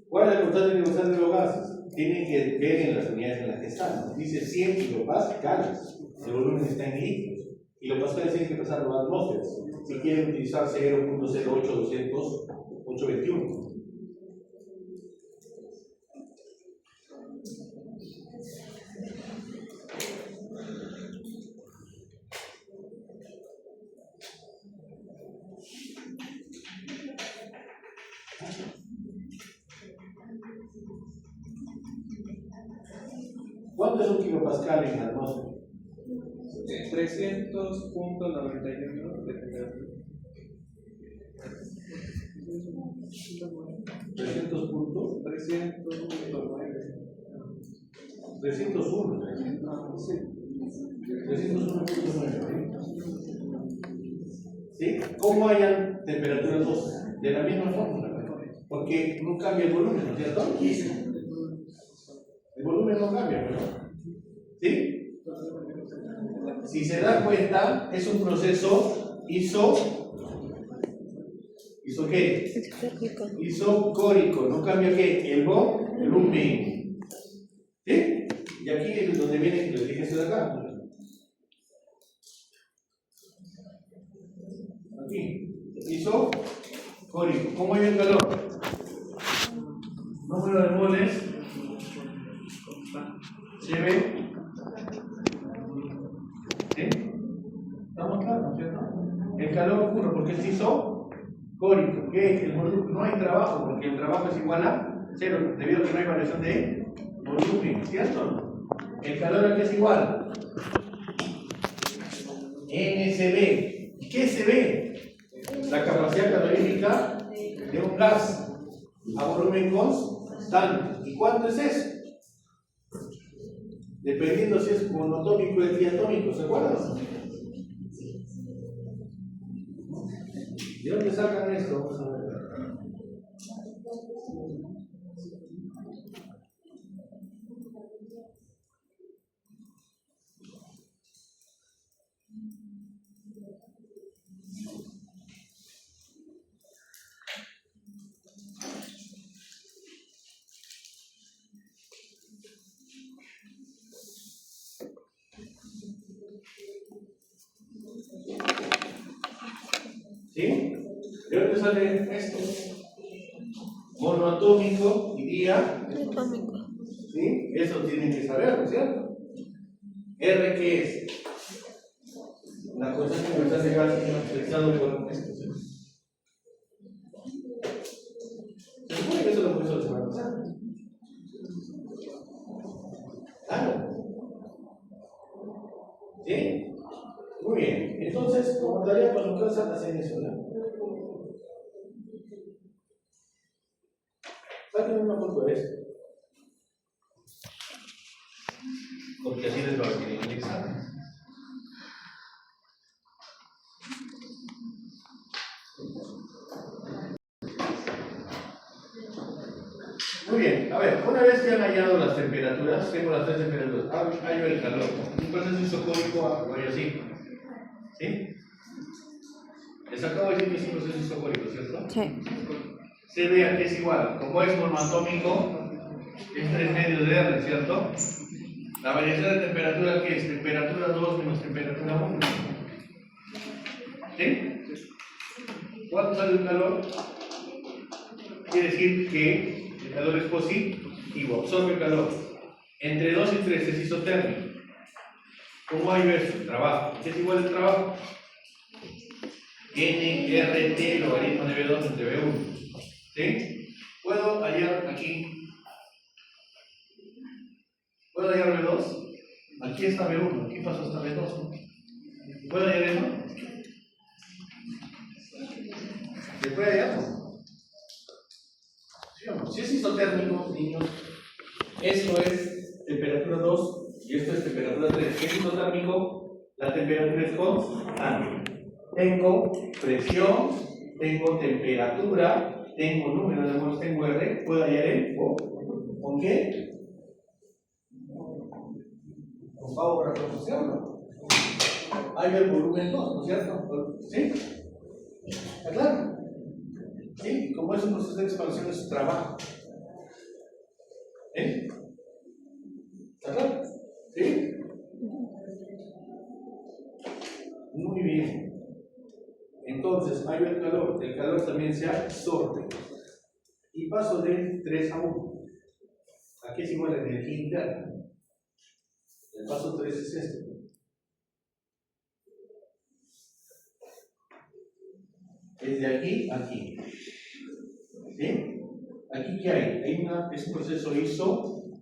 ¿Cuál es la constante universal de los gases? Tienen que ver en las unidades en las que están, ¿no? Dice 100 kilopascales. El volumen está en litros. Kilopascales tienen que pasarlo a atmósferas. Si quieren utilizar 0.08200.821. ¿Cuánto es un kilopascal en la atmósfera? 300.91 de temperatura. 300 puntos. 300.9. 301. Sí. 301.9. ¿Sí? ¿Cómo hayan temperaturas 2? De la misma fórmula. Porque no cambia el volumen, ¿no es cierto? El volumen no cambia, ¿no? ¿Sí? Si se da cuenta, es un proceso ¿Hizo qué? Isocórico. ¿No cambia qué? El volumen. ¿Sí? Y aquí es donde viene, les dije esto de acá. Aquí. Isocórico. ¿Cómo hay el calor? Número de moles. Se ve. ¿Sí? ¿Estamos claros, cierto? El calor 1, porque es isocórico. ¿Qué? El volumen. No hay trabajo, porque el trabajo es igual a 0, debido a que no hay variación de volumen, ¿cierto? El calor aquí es igual. NSB. ¿Qué se ve? La capacidad calorífica de un gas a volumen constante. ¿Y cuánto es eso? Dependiendo si es monotómico o diatómico, ¿se acuerdan? ¿De dónde sacan esto? Vamos a ver. ¿Sí? ¿De dónde sale esto? Monoatómico y diatómico. ¿Sí? Eso tienen que saber, ¿no es cierto? R, ¿qué es? La constante universal de gas es expresado por esto. ¿Sí? Se supone que eso lo puso la semana pasada. Claro. ¿Sí? Muy bien. Entonces, como tarea para su casa, hacen eso, ¿no? Saquen una foto de esto. Porque así les va a venir el examen. Muy bien, a ver, una vez que han hallado las temperaturas, tengo las tres temperaturas, hallo el calor, un proceso isocórico, voy así, ¿sí? Les acabo de decir que es un proceso isocórico, ¿cierto? Sí. Se vea que es igual, como es monoatómico, es 3 medios de R, ¿cierto? La variación de temperatura, ¿qué es? Temperatura 2 menos temperatura 1. ¿Sí? ¿Cuánto sale el calor? Quiere decir que el calor es positivo, absorbe el calor. Entre 2 y 3 es isotérmico. ¿Cómo hay verso? Trabajo. ¿Qué es igual el trabajo? NRT, logaritmo de B2 entre B1. ¿Sí? ¿Puedo hallar aquí? ¿Puedo hallar B2? Aquí está B1, aquí pasó hasta B2. ¿Puedo hallar eso? ¿Se puede hallar? ¿Sí o no? Si es isotérmico, niños, esto es temperatura 2 y esto es temperatura 3. Si es isotérmico, la temperatura es constante. Tengo presión, tengo temperatura, tengo número de moles, tengo R, puedo hallar el ¿con qué? Con pago por proporción, ¿no? Hay el volumen 2, ¿no es cierto? ¿Sí? ¿Está claro? ¿Sí? Como es un proceso de expansión, es trabajo. ¿Eh? ¿Está claro? ¿Sí? Muy bien. Entonces, hay el calor también se absorbe. Y paso de 3 a 1. Aquí es igual a energía interna. El paso 3 es este. Es de aquí a aquí. ¿Sí? Aquí, ¿qué hay? Es un proceso isobárico.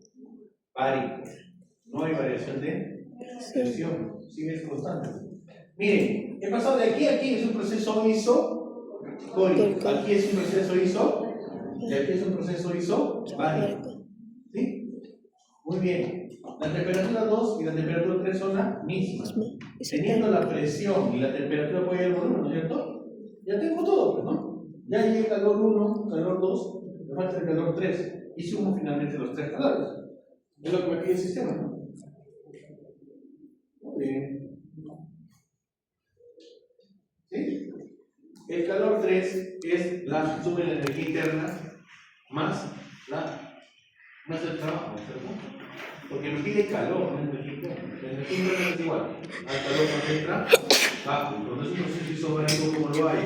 No hay variación de presión. Sigue constante. Miren, he pasado de aquí a aquí, es un proceso isocórico. Aquí es un proceso y aquí es un proceso isobárico. ¿Sí? Muy bien. La temperatura 2 y la temperatura 3 son la misma. Teniendo la presión y la temperatura voy al volumen, ¿no es cierto? Ya tengo todo, pues, ¿no? Ya llegué el calor 1, calor 2, me falta el calor 3 y sumo finalmente los 3 calores. Es lo que me pide el sistema, ¿no? Muy bien. ¿Sí? El calor 3 es la suma de la energía interna más el trabajo, ¿cierto? Porque me pide calor, no energía interna. La energía interna es igual al calor más el trabajo. Cuando es un proceso isobárico, ¿cómo lo hay?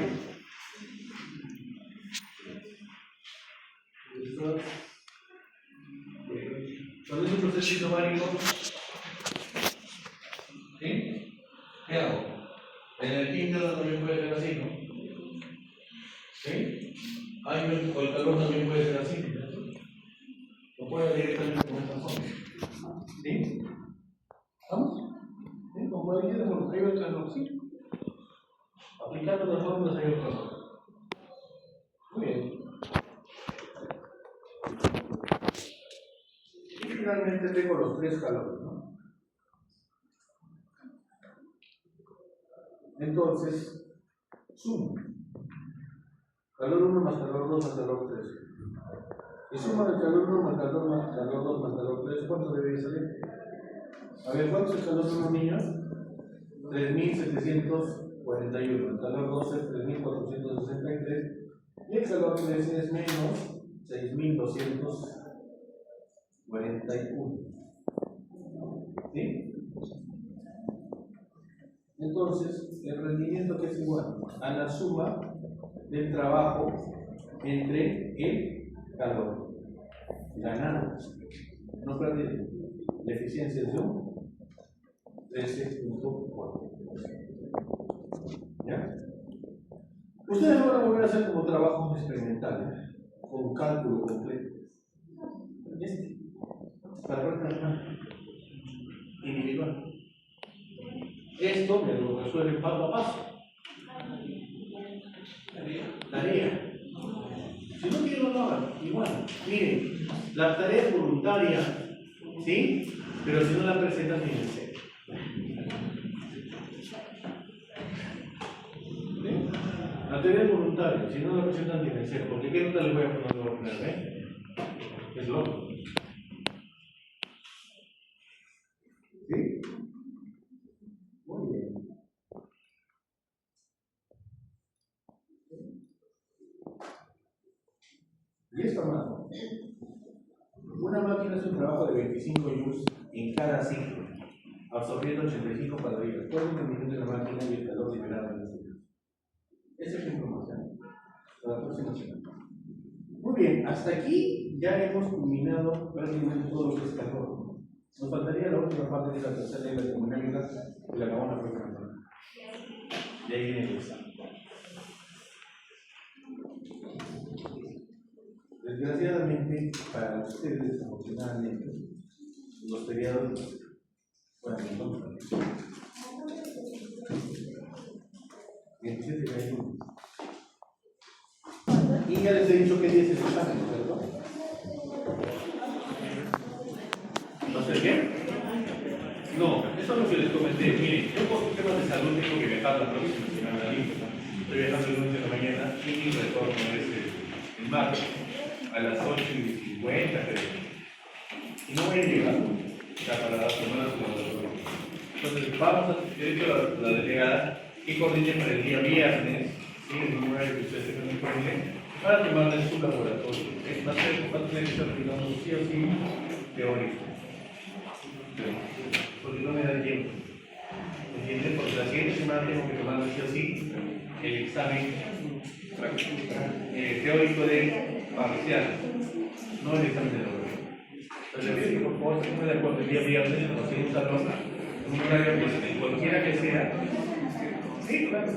Cuando es un proceso isobárico, ¿sí? ¿Qué hago? La energía interna también puede ser así, ¿no? ¿Sí? O el calor también puede ser así, ¿no? Lo puedo directamente con esta forma. ¿Sí? ¿Vamos? ¿Sí? Como cualquier forma, hay otra forma, ¿sí? Aplicando las fórmulas hay otra forma. Muy bien. Y finalmente tengo los 3 calores, ¿no? Entonces, sumo. Calor 1 más calor 2 más calor 3. Y suma del calor 1 más calor 2 más calor 3, ¿cuánto debería salir? A ver, ¿cuánto es el calor 1, niños? 3741. El calor 2 es 3463. Y el calor 3 es menos 6241. ¿Sí? Entonces, el rendimiento que es igual a la suma del trabajo entre el calor ganado. No perdí. La eficiencia es de un 13.4. Ustedes lo van a volver a hacer como trabajos experimentales, con cálculo completo. Para ver individual. Esto me lo resuelven paso a paso. Tarea. Si no quiero, no hagan. Igual. Miren, la tarea es voluntaria, ¿sí? Pero si no la presentan, tienen que ser. La tarea es voluntaria, si no la presentan, tienen que ser. Porque ¿qué nota les voy a poner? No voy a poner, es loco. ¿Sí? Muy bien. Y esta mano. Una máquina es un trabajo de 25 joules en cada ciclo, absorbiendo 85 calorías. Todo el movimiento de la máquina y el calor liberado en el ciclo. Esa es la información. Para la próxima semana. Muy bien, hasta aquí ya hemos culminado prácticamente todo lo que es calor. Nos faltaría la última parte de la tercera ley de termodinámica que la acabamos la próxima semana. De ahí viene el examen. Desgraciadamente, para ustedes emocionalmente, los periodos fueron en contra. 27 de año. Y ya les he dicho que 10 es el examen, ¿cierto? ¿No sé qué? No, eso es lo que les comenté. Miren, yo por temas de salud tengo que viajar la próxima semana a Lima. Estoy viajando el lunes de la mañana y mi retorno es el martes a las 8:50, creo. Y no voy a llegar para tomar las cosas. Entonces, vamos a decir a la delegada que coordine para el día viernes, ¿sí? En un horario que ustedes tengan disponible, para tomarles su laboratorio. Va a tener que ser, digamos, sí o sí teórico. Porque no me da tiempo. ¿Entienden? Porque la siguiente semana tengo que tomar sí o sí el examen teórico de parcial, no el examen de laboratorio. Entonces, les pido que por favor se pongan de acuerdo el día viernes en un salón, en un horario pues, cualquiera que sea. Sí, claro.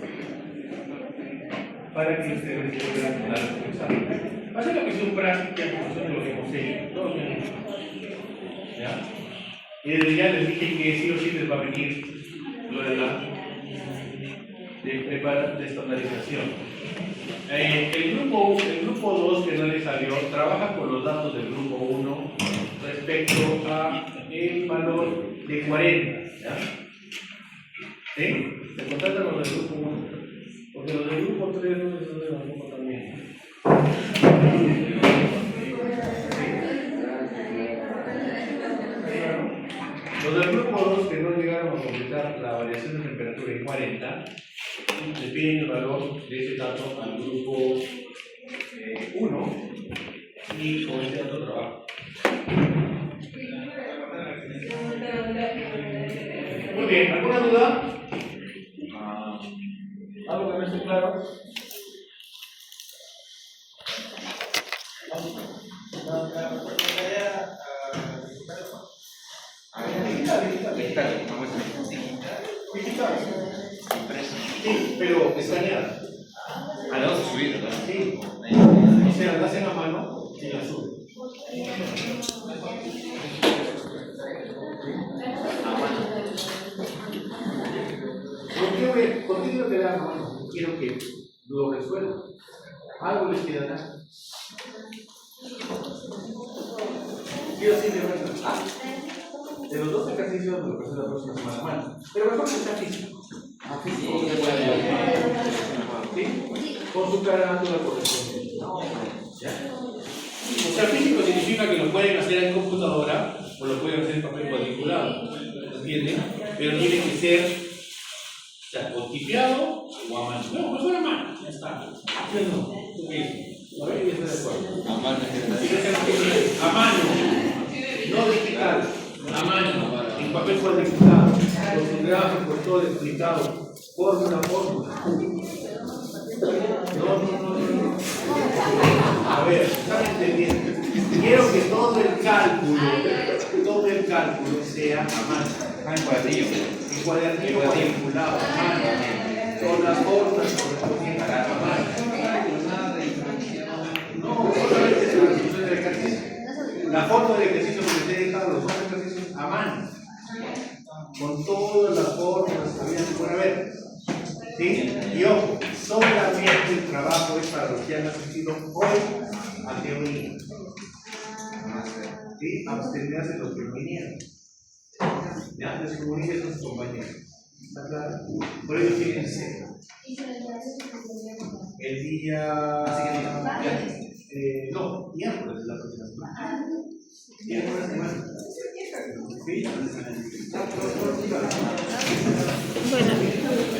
Para que ustedes puedan tomar su examen. Hacer la cuestión práctica, nosotros lo hemos hecho, todos bien. ¿Ya? Y desde ya les dije que sí o sí les va a venir lo de la de estandarización. El grupo 2 que no le salió trabaja con los datos del grupo 1 respecto a el valor de 40. ¿Ya? ¿Sí? Se contratan los del grupo 1, porque los del grupo 3 no les salen tampoco también. Los del grupo 2 que no llegaron a completar la variación de temperatura en 40, le piden el valor de ese dato al grupo 1 y con ese dato trabajo. Muy bien, ¿alguna duda? ¿Algo que no esté claro? Sí, pero escaneada. Ah, la vamos a subir, ¿verdad? Sí. O sea, la hacen a mano y la suben. ¿Por qué quiero que la hagan a mano? Quiero que lo resuelvan. Algo les quedará. Quiero decir de verdad. De los dos ejercicios lo que hacer la próxima semana a mano. Pero mejor que sea físico. Físico. ¿Sí? Con su cara natural correspondiente. ¿Ya? O sea, físico significa que lo pueden hacer en computadora o lo pueden hacer en papel cuadriculado. ¿Entienden? Pero tiene que ser o tipeado o a mano. No, mejor a mano. Ya está. ¿Sí o no? ¿Tú qué dices? A ver, ya estoy de acuerdo. A mano. A mano. No digital. A mano. En papel cuadriculado. Con su gráfico, todo explicado. Fórmula. No. A ver, ¿están entendiendo? Quiero que todo el cálculo sea a mano. En cuadrillo. En cuadernillo cuadriculado, a mano. Con las formas correspondientes a la mano. No, solamente es la resolución del ejercicio. La foto del ejercicio que les he dejado, los dos ejercicios a mano. Con todas las formas que habían por haber. ¿Sí? Y ojo, solamente el trabajo es para los que han asistido hoy a teoría. ¿Sí? Abstenerse de los que no vinieron. Ya, les comunique a sus compañeros. ¿Está claro? Por ello tienen C. El día. No, miércoles es la próxima semana. Miércoles semana. ¿Sí? Bueno.